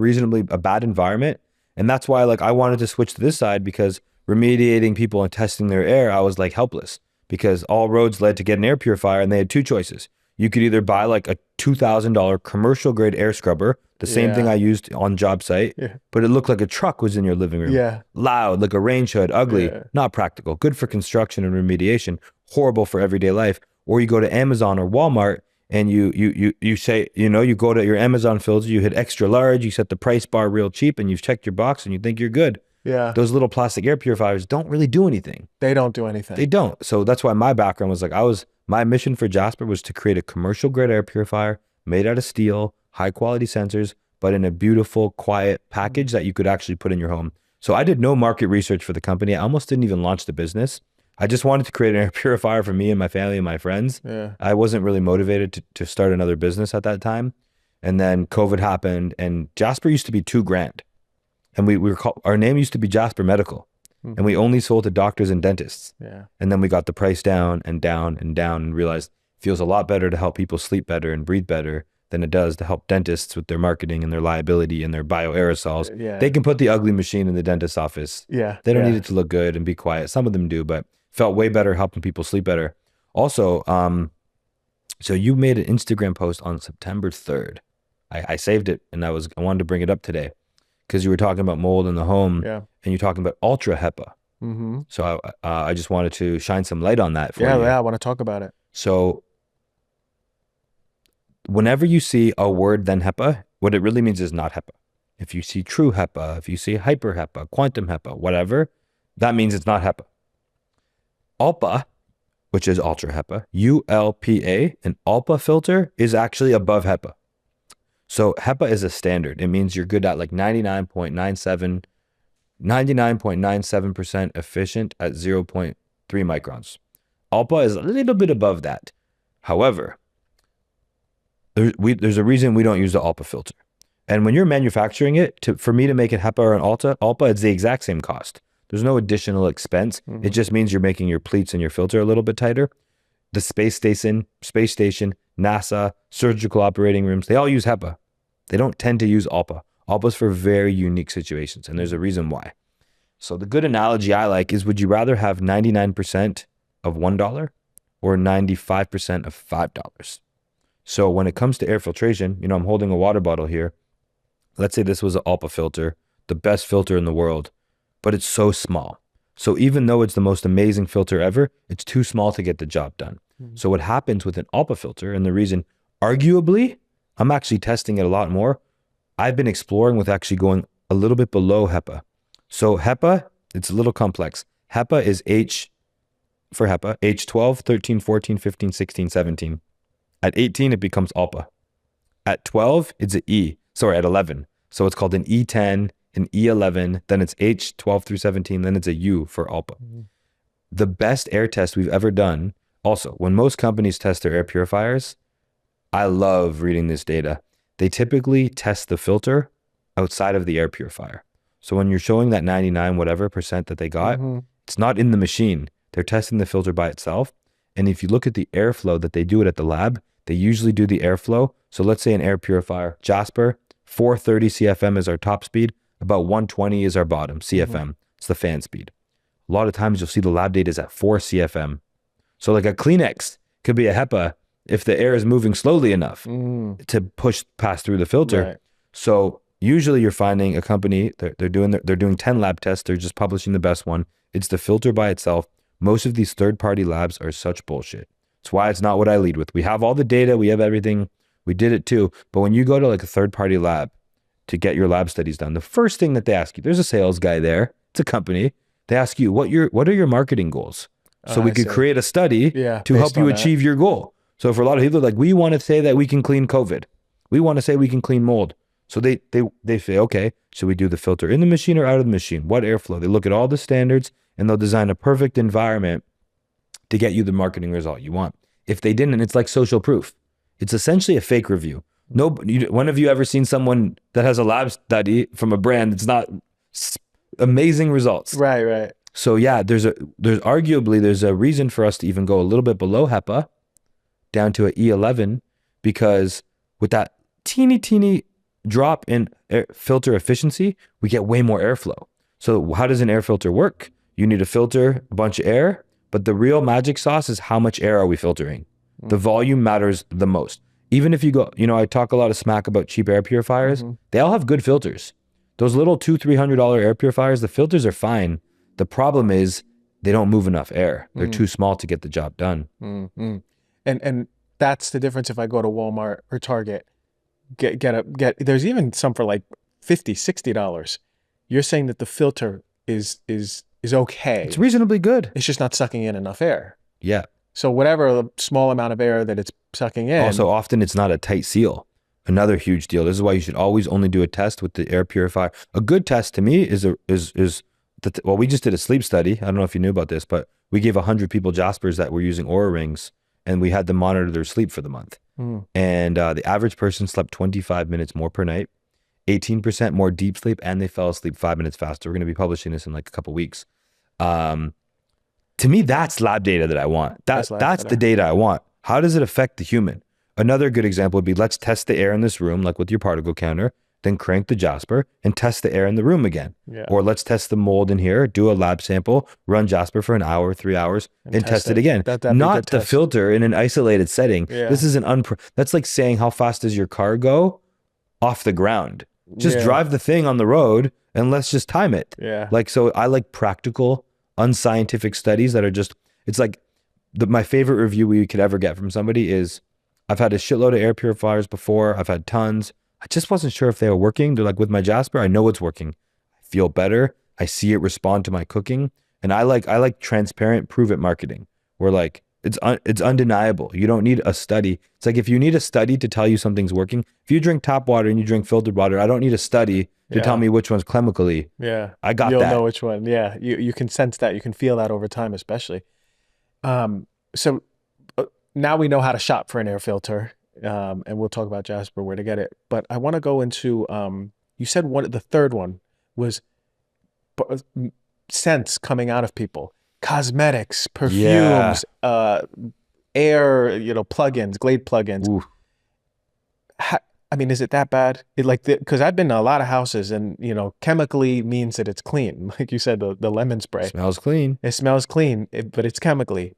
bad environment, and that's why like I wanted to switch to this side, because remediating people and testing their air, I was like helpless, because all roads led to get an air purifier, and they had two choices. You could either buy like a $2,000 commercial grade air scrubber, the same thing I used on job site, but it looked like a truck was in your living room. Yeah. Loud, like a range hood, ugly, Yeah. not practical, good for construction and remediation, horrible for everyday life. Or you go to Amazon or Walmart and you say, you go to your Amazon filter, you hit extra large, you set the price bar real cheap, and you've checked your box and you think you're good. Yeah. Those little plastic air purifiers don't really do anything. They don't do anything. They don't. So that's why my background was like, my mission for Jaspr was to create a commercial grade air purifier made out of steel, high quality sensors, but in a beautiful, quiet package that you could actually put in your home. So I did no market research for the company. I almost didn't even launch the business. I just wanted to create an air purifier for me and my family and my friends. Yeah. I wasn't really motivated to start another business at that time. And then COVID happened, and Jaspr used to be $2,000. And we were called, our name used to be Jaspr Medical. And we only sold to doctors and dentists. Yeah. And then we got the price down and down and down, and realized it feels a lot better to help people sleep better and breathe better than it does to help dentists with their marketing and their liability and their bioaerosols. Yeah. They can put the ugly machine in the dentist's office. Yeah. They don't need it to look good and be quiet. Some of them do, but felt way better helping people sleep better. Also, so you made an Instagram post on September 3rd. I saved it, and I wanted to bring it up today, because you were talking about mold in the home, and you're talking about ultra HEPA. So I just wanted to shine some light on that for you. Yeah, I want to talk about it. So whenever you see a word then HEPA, what it really means is not HEPA. If you see true HEPA, if you see hyper HEPA, quantum HEPA, whatever, that means it's not HEPA. ULPA, which is ultra HEPA, ULPA, an ULPA filter is actually above HEPA. So HEPA is a standard. It means you're good at like 99.97% efficient at 0.3 microns. ULPA is a little bit above that. However, there's a reason we don't use the ULPA filter. And when you're manufacturing it, for me to make it HEPA or an ULPA, it's the exact same cost. There's no additional expense. It just means you're making your pleats and your filter a little bit tighter. The space station, NASA, surgical operating rooms, they all use HEPA. They don't tend to use ULPA. ULPA's for very unique situations, and there's a reason why. So the good analogy I like is, would you rather have 99% of $1 or 95% of $5? So when it comes to air filtration, I'm holding a water bottle here. Let's say this was an ULPA filter, the best filter in the world, but it's so small. So even though it's the most amazing filter ever, it's too small to get the job done. So what happens with an ULPA filter, and the reason, arguably, I'm actually testing it a lot more, I've been exploring with actually going a little bit below HEPA. So HEPA, it's a little complex. HEPA is H for HEPA, H12, 13, 14, 15, 16, 17. At 18, it becomes ULPA. At 12, it's an E. Sorry, at 11. So it's called an E10, an E11, then it's H12 through 17, then it's a U for ULPA. The best air test we've ever done, also, when most companies test their air purifiers, I love reading this data. They typically test the filter outside of the air purifier. So when you're showing that 99 whatever percent that they got, it's not in the machine. They're testing the filter by itself. And if you look at the airflow that they do it at the lab, they usually do the airflow. So let's say an air purifier, Jaspr, 430 CFM is our top speed, about 120 is our bottom, CFM. It's the fan speed. A lot of times you'll see the lab data is at 4 CFM. So like a Kleenex could be a HEPA if the air is moving slowly enough to pass through the filter. Right. So usually you're finding a company, they're doing 10 lab tests, they're just publishing the best one. It's the filter by itself. Most of these third-party labs are such bullshit. That's why it's not what I lead with. We have all the data, we have everything, we did it too. But when you go to like a third-party lab to get your lab studies done, the first thing that they ask you, there's a sales guy there, it's a company, they ask you, what are your marketing goals? So we could create a study to help you achieve your goal. So for a lot of people, like, we want to say that we can clean COVID. We want to say we can clean mold. So they say, okay, should we do the filter in the machine or out of the machine? What airflow? They look at all the standards and they'll design a perfect environment to get you the marketing result you want. If they didn't, it's like social proof. It's essentially a fake review. When have you ever seen someone that has a lab study from a brand that's not amazing results? Right. So yeah, there's arguably a reason for us to even go a little bit below HEPA down to an E11, because with that teeny drop in air filter efficiency, we get way more airflow. So how does an air filter work? You need to filter a bunch of air, but the real magic sauce is how much air are we filtering? The volume matters the most. Even if you go, I talk a lot of smack about cheap air purifiers. They all have good filters. Those little $200-$300 air purifiers, the filters are fine. The problem is they don't move enough air. They're too small to get the job done. And that's the difference. If I go to Walmart or Target, get there's even some for like $50-$60. You're saying that the filter is okay. It's reasonably good. It's just not sucking in enough air. Yeah. So whatever small amount of air that it's sucking in. Also, often it's not a tight seal. Another huge deal. This is why you should always only do a test with the air purifier. A good test to me is well, we just did a sleep study. I don't know if you knew about this, but we gave 100 people Jaspers that were using Oura rings, and we had them monitor their sleep for the month. And the average person slept 25 minutes more per night, 18% more deep sleep, and they fell asleep 5 minutes faster. We're going to be publishing this in like a couple weeks. To me, that's lab data that I want. That's the data I want. How does it affect the human? Another good example would be, let's test the air in this room, like with your particle counter, then crank the Jaspr and test the air in the room again. Yeah. Or let's test the mold in here, do a lab sample, run Jaspr for an hour, 3 hours, and test it again. Not the filter in an isolated setting. Yeah. This is that's like saying, how fast does your car go off the ground? Just drive the thing on the road and let's just time it. Yeah. So I like practical, unscientific studies that are just, it's like my favorite review we could ever get from somebody is, I've had a shitload of air purifiers before. I've had tons. I just wasn't sure if they were working. They're like, with my Jaspr, I know it's working. I feel better. I see it respond to my cooking. And I like transparent, prove it marketing, where like, it's undeniable. You don't need a study. It's like, if you need a study to tell you something's working, if you drink tap water and you drink filtered water, I don't need a study to tell me which one's chemically. Yeah. I got You'll that. You'll know which one. Yeah. You can sense that. You can feel that over time, especially. So now we know how to shop for an air filter. And we'll talk about Jaspr, where to get it. But I want to go into, you said the third one was scents coming out of people, cosmetics, perfumes, air, plugins, Glade plugins. I mean, is it that bad? Because I've been to a lot of houses, and chemically means that it's clean. Like you said, the lemon spray smells clean. It smells clean, but it's chemically.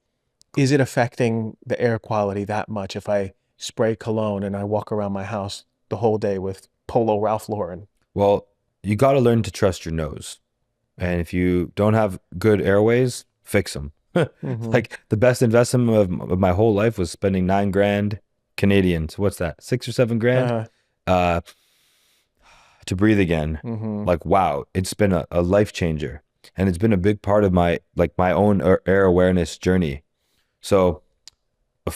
Is it affecting the air quality that much if I spray cologne and I walk around my house the whole day with Polo Ralph Lauren? Well, you got to learn to trust your nose. And if you don't have good airways, fix them. Like the best investment of my whole life was spending $9,000 Canadian. So what's that? 6 or 7 grand to breathe again. Like, wow, it's been a life changer. And it's been a big part of my own air awareness journey. So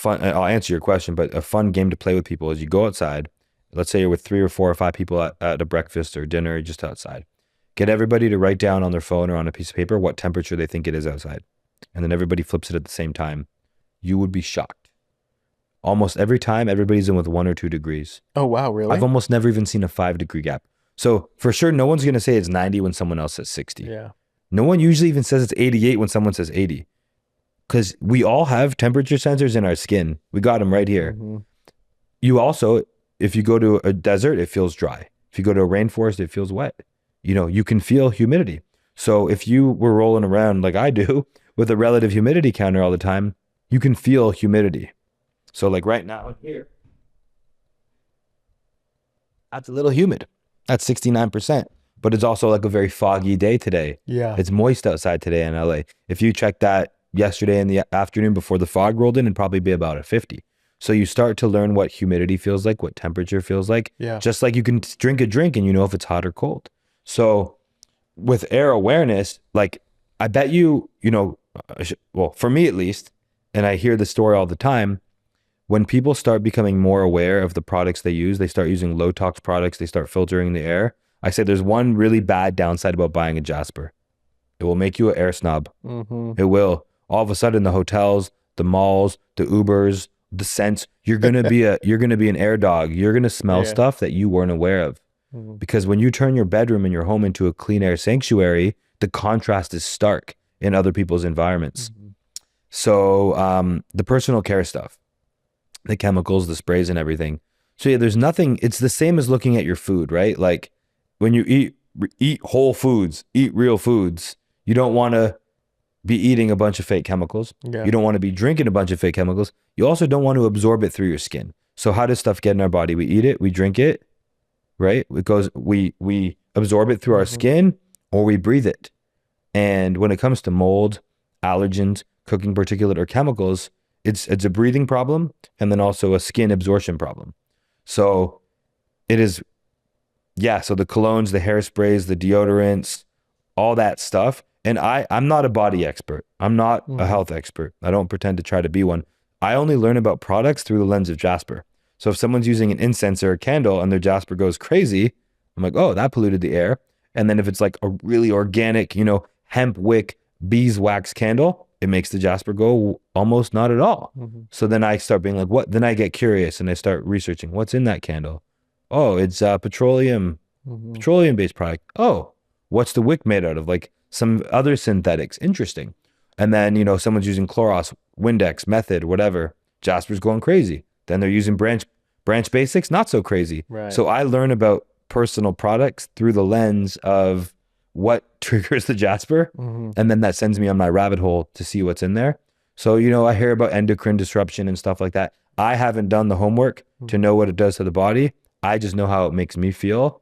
I'll answer your question, but a fun game to play with people is you go outside. Let's say you're with 3 or 4 or 5 people at a breakfast or dinner, just outside. Get everybody to write down on their phone or on a piece of paper what temperature they think it is outside. And then everybody flips it at the same time. You would be shocked. Almost every time, everybody's in with 1 or 2 degrees. Oh, wow, really? I've almost never even seen a 5-degree gap. So for sure, no one's going to say it's 90 when someone else says 60. Yeah. No one usually even says it's 88 when someone says 80. Because we all have temperature sensors in our skin. We got them right here. You also, if you go to a desert, it feels dry. If you go to a rainforest, it feels wet. You can feel humidity. So if you were rolling around like I do with a relative humidity counter all the time, you can feel humidity. So like right now here, that's a little humid. That's 69%. But it's also like a very foggy day today. Yeah. It's moist outside today in LA. If you check that yesterday in the afternoon before the fog rolled in, it'd probably be about a 50. So you start to learn what humidity feels like, what temperature feels like. Yeah. Just like you can drink a drink and you know if it's hot or cold. So with air awareness, like I bet well, for me at least, and I hear the story all the time, when people start becoming more aware of the products they use, they start using low tox products, they start filtering the air. I say there's one really bad downside about buying a Jaspr. It will make you an air snob. It will. All of a sudden, the hotels, the malls, the Ubers, the scents, you're gonna be an air dog. You're gonna smell stuff that you weren't aware of. Because when you turn your bedroom and your home into a clean air sanctuary, the contrast is stark in other people's environments. So the personal care stuff, the chemicals, the sprays and everything. So yeah, there's nothing, it's the same as looking at your food, right? Like when you eat whole foods, eat real foods, you don't want to be eating a bunch of fake chemicals. Yeah. You don't want to be drinking a bunch of fake chemicals. You also don't want to absorb it through your skin. So how does stuff get in our body? We eat it, we drink it, right? It goes, we absorb it through our skin or we breathe it. And when it comes to mold, allergens, cooking particulate or chemicals, it's a breathing problem and then also a skin absorption problem. So it is, yeah, so the colognes, the hairsprays, the deodorants, all that stuff. And I'm not a body expert. I'm not a health expert. I don't pretend to try to be one. I only learn about products through the lens of Jaspr. So if someone's using an incense or a candle and their Jaspr goes crazy, I'm like, oh, that polluted the air. And then if it's like a really organic, hemp wick beeswax candle, it makes the Jaspr go almost not at all. So then I start being like, what? Then I get curious and I start researching what's in that candle. Oh, it's petroleum-based product. Oh, what's the wick made out of? Like some other synthetics. Interesting. And then, someone's using Clorox, Windex, Method, whatever. Jasper's going crazy. Then they're using branch basics, not so crazy. Right. So I learn about personal products through the lens of what triggers the Jaspr. And then that sends me on my rabbit hole to see what's in there. So, I hear about endocrine disruption and stuff like that. I haven't done the homework to know what it does to the body. I just know how it makes me feel.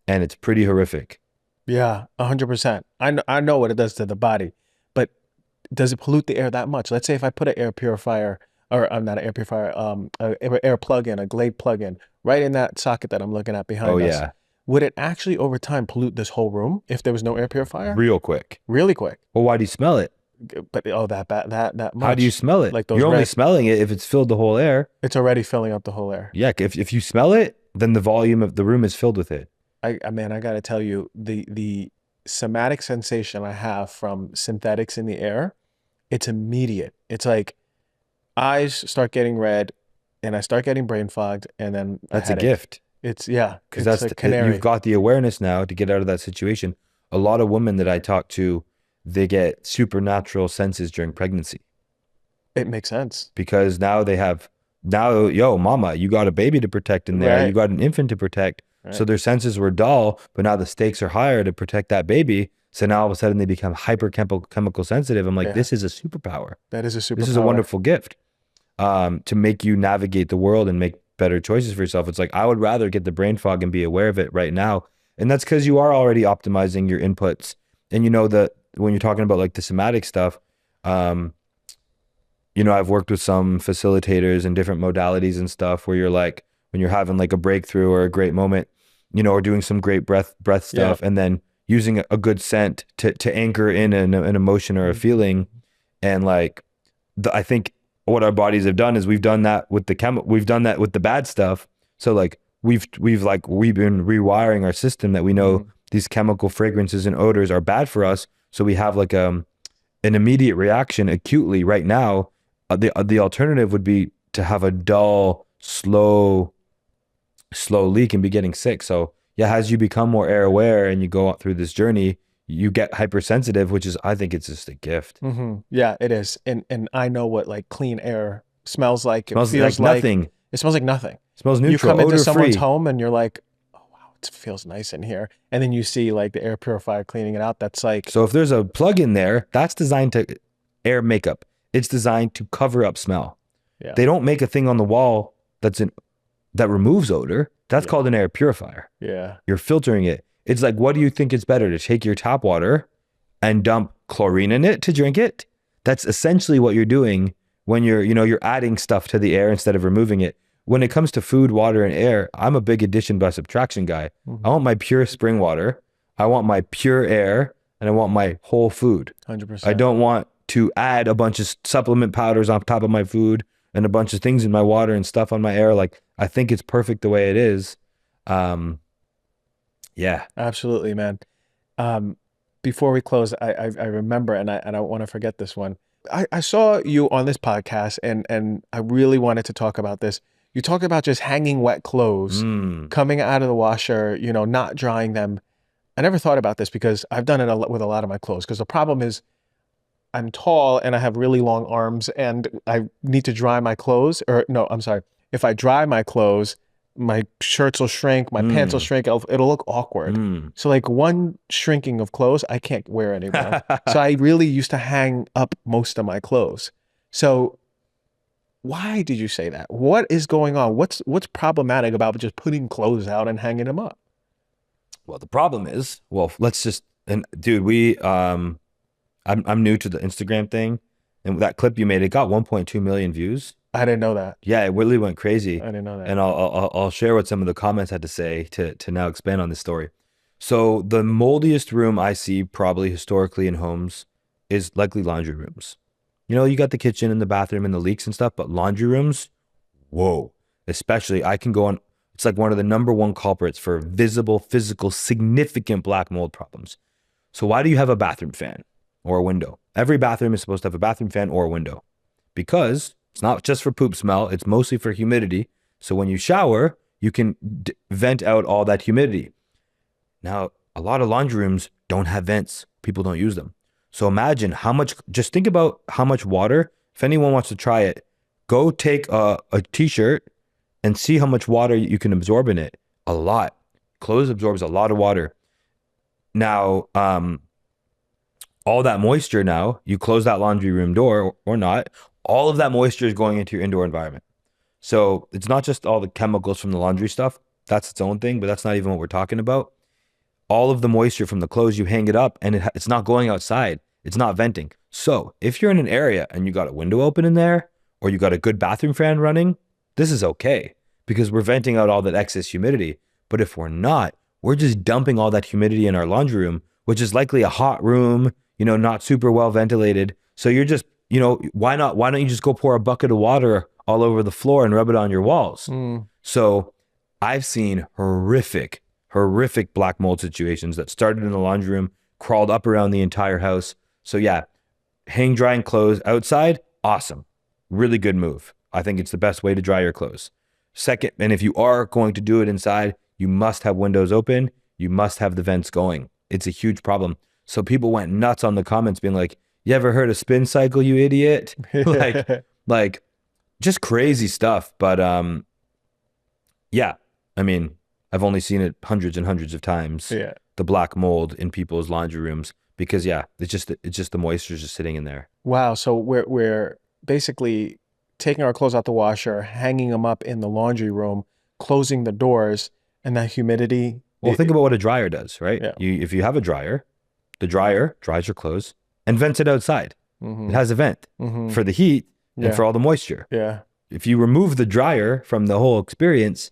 And it's pretty horrific. Yeah, 100%. I know what it does to the body, but does it pollute the air that much? Let's say if I put an air purifier, or I'm not an air purifier, a air plug-in, a Glade plug-in, right in that socket that I'm looking at behind us. Oh, yeah. Would it actually over time pollute this whole room if there was no air purifier? Real quick. Really quick. Well, why do you smell it? But that much. How do you smell it? Like those You're only smelling it if it's filled the whole air. It's already filling up the whole air. Yeah, if you smell it, then the volume of the room is filled with it. Man, I gotta tell you, the somatic sensation I have from synthetics in the air, it's immediate. It's like eyes start getting red and I start getting brain fogged and then That's a gift. Because that's a canary. You've got the awareness now to get out of that situation. A lot of women that I talk to, they get supernatural senses during pregnancy. It makes sense. Because now mama, you got a baby to protect in there. Right. You got an infant to protect. Right. So their senses were dull, but now the stakes are higher to protect that baby. So now all of a sudden they become chemical sensitive. I'm like, This is a superpower. That is a superpower. This is a wonderful gift to make you navigate the world and make better choices for yourself. It's like, I would rather get the brain fog and be aware of it right now. And that's because you are already optimizing your inputs. And when you're talking about like the somatic stuff, I've worked with some facilitators and different modalities and stuff where you're like, when you're having like a breakthrough or a great moment, or doing some great breath stuff, and then using a good scent to anchor in an emotion or a feeling. And like, I think what our bodies have done is we've done that with we've done that with the bad stuff. So like we've been rewiring our system that we know these chemical fragrances and odors are bad for us. So we have like an immediate reaction acutely right now. The alternative would be to have a dull, slow leak and be getting sick. So yeah, as you become more air aware and you go out through this journey, you get hypersensitive, which is, I think it's just a gift. Yeah, it is. And I know what like clean air smells like. It feels like nothing. It smells like nothing. It smells neutral, you come into someone's free. home and you're like, oh wow, it feels nice in here. And then you see like the air purifier cleaning it out. That's like, so if there's a plug in there, that's designed to air makeup. It's designed to cover up smell. Yeah. They don't make a thing on the wall that removes odor. That's called an air purifier. Yeah. You're filtering it. It's like, what do you think is better, to take your tap water and dump chlorine in it to drink it? That's essentially what you're doing when you're adding stuff to the air instead of removing it. When it comes to food, water, and air, I'm a big addition by subtraction guy. I want my pure spring water. I want my pure air, and I want my whole food. 100%. I don't want to add a bunch of supplement powders on top of my food and a bunch of things in my water and stuff on my air. Like, I think it's perfect the way it is. Yeah, absolutely, man. Before we close, I remember, and I don't want to forget this one. I saw you on this podcast, and I really wanted to talk about this. You talk about just hanging wet clothes, coming out of the washer, not drying them. I never thought about this because I've done it with a lot of my clothes. Because the problem is, I'm tall and I have really long arms, and I need to dry my clothes. Or no, I'm sorry. If I dry my clothes, my shirts will shrink, my pants will shrink, it'll look awkward. So like one shrinking of clothes, I can't wear anymore. So I really used to hang up most of my clothes. So why did you say that? What is going on? What's problematic about just putting clothes out and hanging them up? Well, the problem is, well, let's just, and dude, I'm new to the Instagram thing, and that clip you made, it got 1.2 million views. I didn't know that. Yeah, it really went crazy. I didn't know that. And I'll share what some of the comments had to say to now expand on this story. So the moldiest room I see probably historically in homes is likely laundry rooms. You know, you got the kitchen and the bathroom and the leaks and stuff, but laundry rooms, whoa. Especially, I can go on, it's like one of the #1 culprits for visible, physical, significant black mold problems. So why do you have a bathroom fan or a window? Every bathroom is supposed to have a bathroom fan or a window, because it's not just for poop smell, it's mostly for humidity. So when you shower, you can vent out all that humidity. Now, a lot of laundry rooms don't have vents. People don't use them. So imagine how much, just think about how much water, if anyone wants to try it, go take a t-shirt and see how much water you can absorb in it. A lot. Clothes absorbs a lot of water. Now, all that moisture now, you close that laundry room door or not, all of that moisture is going into your indoor environment. So it's not just all the chemicals from the laundry stuff. That's its own thing, but that's not even what we're talking about. All of the moisture from the clothes, you hang it up and it's not going outside. It's not venting. So if you're in an area and you got a window open in there, or you got a good bathroom fan running, this is okay because we're venting out all that excess humidity. But if we're not, we're just dumping all that humidity in our laundry room, which is likely a hot room, you know, not super well ventilated. So you're just, you know, why don't you just go pour a bucket of water all over the floor and rub it on your walls? So I've seen horrific black mold situations that started in the laundry room, crawled up around the entire house. So yeah, hang drying clothes outside, awesome. Really good move. I think it's the best way to dry your clothes. Second, and if you are going to do it inside, you must have windows open. You must have the vents going. It's a huge problem. So people went nuts on the comments being like, you ever heard of spin cycle, you idiot? like just crazy stuff. But yeah, I mean, I've only seen it hundreds and hundreds of times. Yeah. The black mold in people's laundry rooms because yeah, it's just the moisture just sitting in there. Wow. So we're basically taking our clothes out the washer, hanging them up in the laundry room, closing the doors, and that humidity. Well, think about what a dryer does, right? Yeah. If you have a dryer, the dryer dries your clothes and vents it outside. It has a vent for the heat and for all the moisture. Yeah. If you remove the dryer from the whole experience,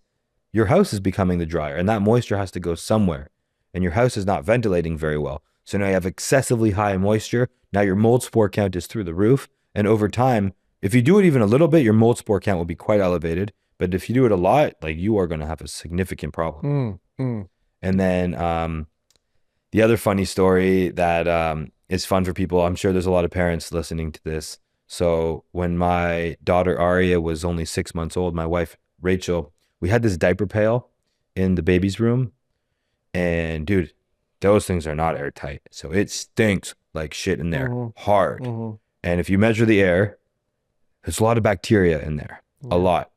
your house is becoming the dryer, and that moisture has to go somewhere, and your house is not ventilating very well. So now you have excessively high moisture. Now your mold spore count is through the roof. And over time, if you do it even a little bit, your mold spore count will be quite elevated. But if you do it a lot, like you are going to have a significant problem. And then the other funny story that is fun for people, I'm sure there's a lot of parents listening to this. So when my daughter Aria was only 6 months old, my wife Rachel, we had this diaper pail in the baby's room. And dude, those things are not airtight. So it stinks like shit in there, hard. And if you measure the air, there's a lot of bacteria in there, a lot.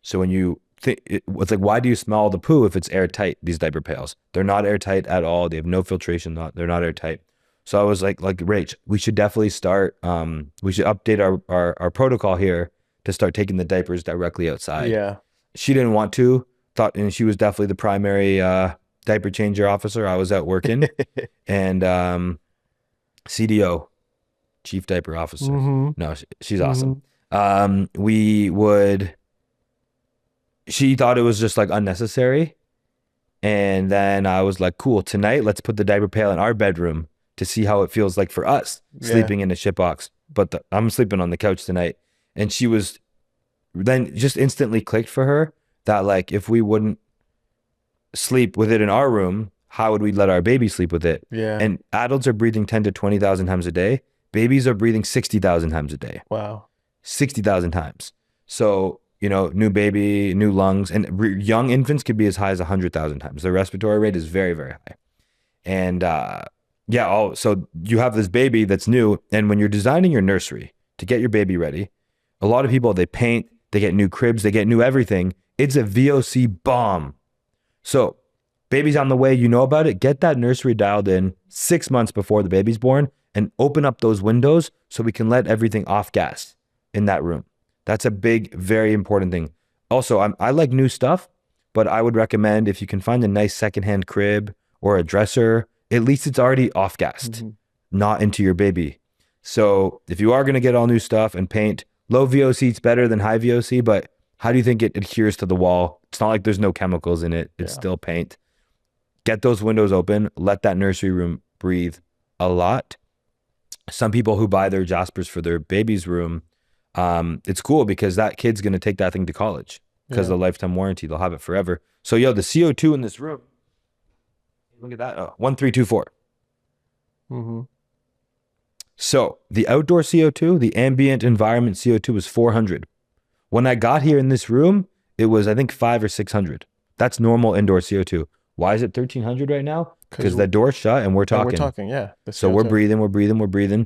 So when you think, it's like, why do you smell the poo if it's airtight, these diaper pails? They're not airtight at all. They have no filtration. They're not airtight. So I was like, Rach, we should definitely start, we should update our protocol here to start taking the diapers directly outside. Yeah. She didn't want to, and she was definitely the primary diaper changer officer. I was out working. And CDO, Chief Diaper Officer. No, she's awesome. She thought it was just like unnecessary. And then I was like, cool, tonight, let's put the diaper pail in our bedroom to see how it feels like for us sleeping in a shitbox. But I'm sleeping on the couch tonight. And she was then just instantly clicked for her that like, if we wouldn't sleep with it in our room, how would we let our baby sleep with it? Yeah. And adults are breathing 10 to 20,000 times a day. Babies are breathing 60,000 times a day. Wow. 60,000 times. So, you know, new baby, new lungs, and young infants could be as high as 100,000 times. Their respiratory rate is very, very high. And so you have this baby that's new. And when you're designing your nursery to get your baby ready, a lot of people, they paint, they get new cribs, they get new everything. It's a VOC bomb. So baby's on the way, you know about it. Get that nursery dialed in 6 months before the baby's born and open up those windows so we can let everything off gas in that room. That's a big, very important thing. Also, I like new stuff, but I would recommend if you can find a nice secondhand crib or a dresser, at least it's already off gassed, not into your baby. So if you are going to get all new stuff and paint, low VOC is better than high VOC, but how do you think it adheres to the wall? It's not like there's no chemicals in it. It's still paint. Get those windows open. Let that nursery room breathe a lot. Some people who buy their Jaspers for their baby's room, it's cool because that kid's going to take that thing to college because of the lifetime warranty. They'll have it forever. So, yo, the CO2 in this room, look at that. Oh, 1324. So the outdoor CO2, the ambient environment CO2 was 400. When I got here in this room, it was, I think, 500 or 600. That's normal indoor CO2. Why is it 1300 right now? Because the door's shut and we're talking. We're talking, yeah. So we're breathing.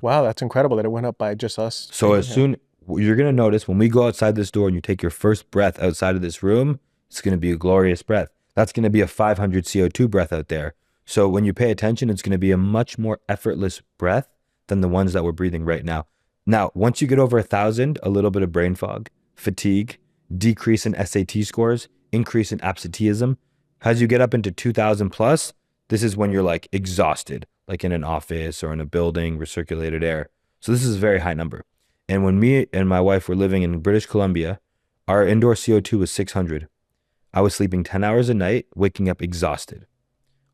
Wow, that's incredible that it went up by just us. So as soon, you're going to notice when we go outside this door and you take your first breath outside of this room, it's going to be a glorious breath. That's going to be a 500 CO2 breath out there. So when you pay attention, it's going to be a much more effortless breath than the ones that we're breathing right now. Now, once you get over 1,000, a little bit of brain fog, fatigue, decrease in SAT scores, increase in absenteeism. As you get up into 2,000 plus, this is when you're like exhausted, like in an office or in a building, recirculated air. So this is a very high number. And when me and my wife were living in British Columbia, our indoor CO2 was 600. I was sleeping 10 hours a night, waking up exhausted.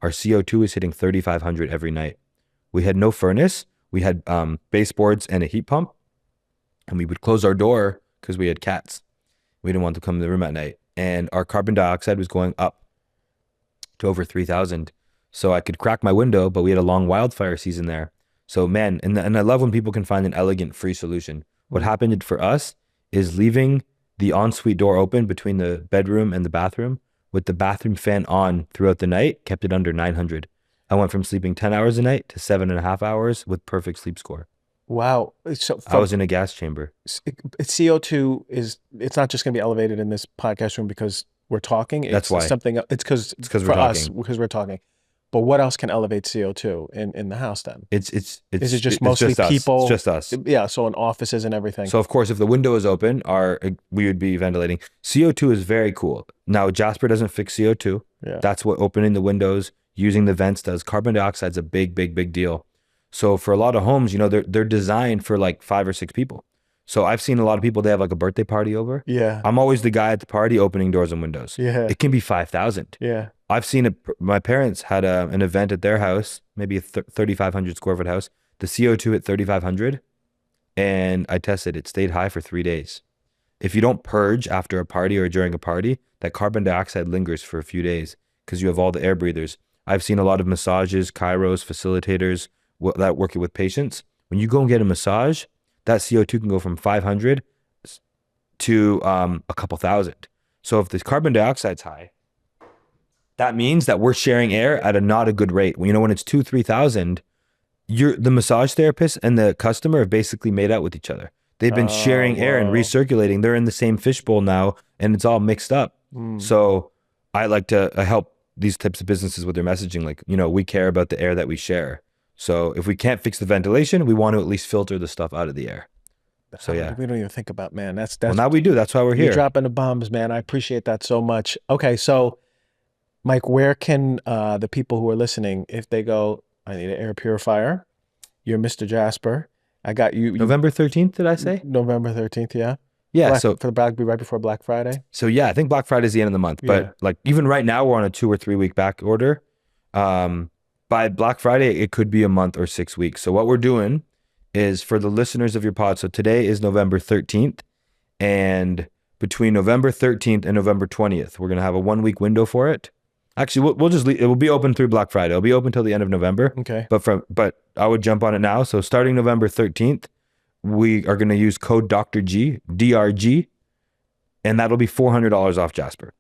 Our CO2 was hitting 3,500 every night. We had no furnace. We had baseboards and a heat pump. And we would close our door because we had cats. We didn't want to come to the room at night. And our carbon dioxide was going up to over 3,000. So I could crack my window, but we had a long wildfire season there. So man, and I love when people can find an elegant free solution. What happened for us is leaving the ensuite door open between the bedroom and the bathroom with the bathroom fan on throughout the night, kept it under 900. I went from sleeping 10 hours a night to 7.5 hours with perfect sleep score. Wow. So I was in a gas chamber. CO2 it's not just going to be elevated in this podcast room because we're talking. That's why. It's because we're talking. Because we're talking. But what else can elevate CO2 in the house then? Is it just mostly people? It's just us. Yeah, so in offices and everything. So of course, if the window is open, we would be ventilating. CO2 is very cool. Now, Jaspr doesn't fix CO2. Yeah. That's what opening the windows, using the vents does. Carbon dioxide is a big, big, big deal. So for a lot of homes, they're designed for like 5 or 6 people. So I've seen a lot of people, they have like a birthday party over. Yeah. I'm always the guy at the party opening doors and windows. Yeah. It can be 5,000. Yeah. I've seen it. My parents had an event at their house, maybe a 3,500 square foot house. The CO2 at 3,500, and I tested it. Stayed high for 3 days. If you don't purge after a party or during a party, that carbon dioxide lingers for a few days because you have all the air breathers. I've seen a lot of massages, chiros, facilitators that work with patients. When you go and get a massage, that CO2 can go from 500 to a couple thousand. So if the carbon dioxide's high, that means that we're sharing air at a not a good rate. When it's 2,000-3,000, the massage therapist and the customer have basically made out with each other. They've been sharing air and recirculating. They're in the same fishbowl now, and it's all mixed up. So I like to help these types of businesses with their messaging. Like, we care about the air that we share. So if we can't fix the ventilation, we want to at least filter the stuff out of the air. So yeah, we don't even think about, man. That's well, now we do. That's why we're here. You're dropping the bombs, man. I appreciate that so much. Okay, so Mike, where can the people who are listening, if they go, I need an air purifier, you're Mr. Jaspr. I got you. November 13th, did I say? November 13th, yeah. Yeah. So for the right before Black Friday. So yeah, I think Black Friday is the end of the month, but like even right now we're on a 2 or 3 week back order. By Black Friday, it could be a month or 6 weeks. So what we're doing is for the listeners of your pod. So today is November 13th, and between November 13th and November 20th, we're going to have a 1 week window for it. Actually, we'll just leave, it will be open through Black Friday. It'll be open till the end of November. Okay. But I would jump on it now. So starting November 13th, we are going to use code Dr. G, DRG, and that'll be $400 off Jaspr.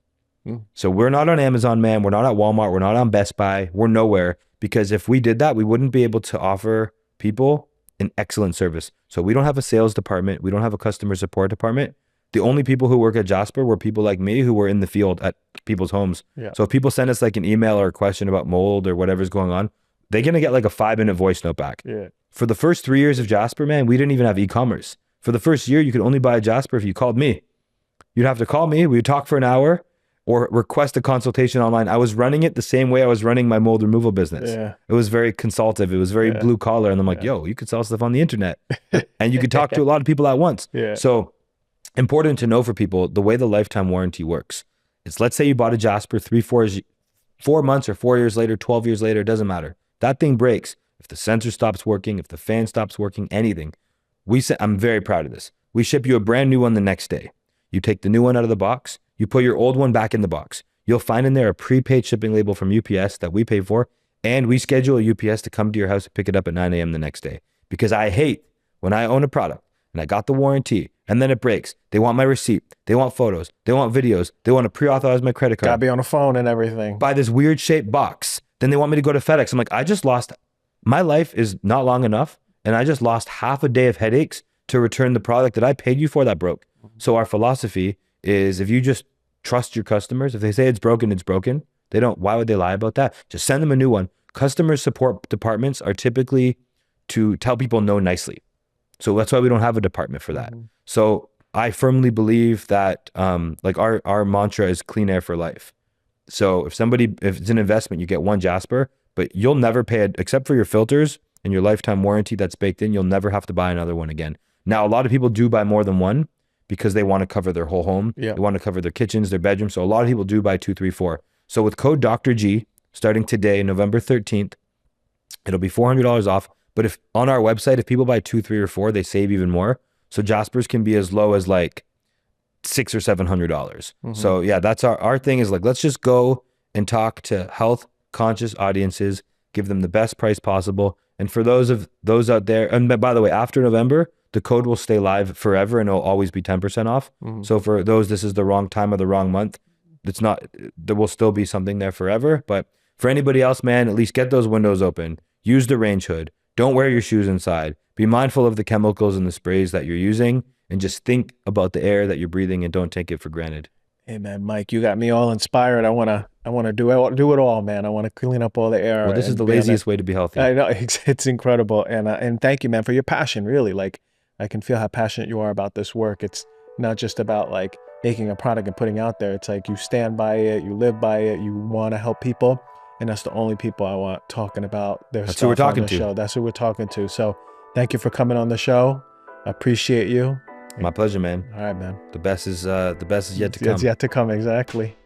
So we're not on Amazon, man. We're not at Walmart. We're not on Best Buy. We're nowhere, because if we did that, we wouldn't be able to offer people an excellent service. So we don't have a sales department. We don't have a customer support department. The only people who work at Jaspr were people like me who were in the field at people's homes. Yeah. So if people send us like an email or a question about mold or whatever's going on, they're going to get like a 5-minute voice note back. Yeah. For the first 3 years of Jaspr, man, we didn't even have e-commerce. For the first year, you could only buy a Jaspr if you called me. You'd have to call me. We would talk for an hour or request a consultation online. I was running it the same way I was running my mold removal business. Yeah. It was very consultative. It was very blue collar. And I'm like, yo, you could sell stuff on the internet and you could talk to a lot of people at once. Yeah. So important to know for people, the way the lifetime warranty works. It's, let's say you bought a Jaspr 4 months or 4 years later, 12 years later, it doesn't matter. That thing breaks. If the sensor stops working, if the fan stops working, anything, I'm very proud of this. We ship you a brand new one the next day. You take the new one out of the box, you put your old one back in the box. You'll find in there a prepaid shipping label from UPS that we pay for, and we schedule a UPS to come to your house and pick it up at 9 a.m. the next day. Because I hate when I own a product and I got the warranty and then it breaks. They want my receipt. They want photos. They want videos. They want to pre-authorize my credit card. Gotta be on the phone and everything. Buy this weird shaped box. Then they want me to go to FedEx. I'm like, I just lost, my life is not long enough. And I just lost half a day of headaches to return the product that I paid you for that broke. So our philosophy is, if you just trust your customers, if they say it's broken, it's broken. They don't, why would they lie about that? Just send them a new one. Customer support departments are typically to tell people no nicely. So that's why we don't have a department for that. So I firmly believe that like our mantra is clean air for life. So if it's an investment, you get one Jaspr, but you'll never pay it except for your filters and your lifetime warranty that's baked in. You'll never have to buy another one again. Now, a lot of people do buy more than one because they want to cover their whole home. Yeah. They want to cover their kitchens, their bedrooms. So a lot of people do buy 2, 3, 4. So with code Dr. G, starting today, November 13th, it'll be $400 off. But if on our website, if people buy 2, 3, or 4, they save even more. So Jaspers can be as low as like $600 or $700. So yeah, that's our thing is like, let's just go and talk to health conscious audiences, give them the best price possible. And for those out there, and by the way, after November, the code will stay live forever and it'll always be 10% off. So for those, this is the wrong time or the wrong month. It's not, there will still be something there forever. But for anybody else, man, at least get those windows open. Use the range hood. Don't wear your shoes inside. Be mindful of the chemicals and the sprays that you're using, and just think about the air that you're breathing and don't take it for granted. Hey man, Mike, you got me all inspired. I wanna do it all, man. I want to clean up all the air. Well, this is the laziest way to be healthy. I know, it's incredible, and thank you, man, for your passion. Really, like, I can feel how passionate you are about this work. It's not just about like making a product and putting out there. It's like you stand by it, you live by it, you want to help people, and that's the only people I want talking about their stuff on the show. That's who we're talking to. So thank you for coming on the show. I appreciate you. My pleasure, man. All right, man. The best is yet to come. It's yet to come, exactly.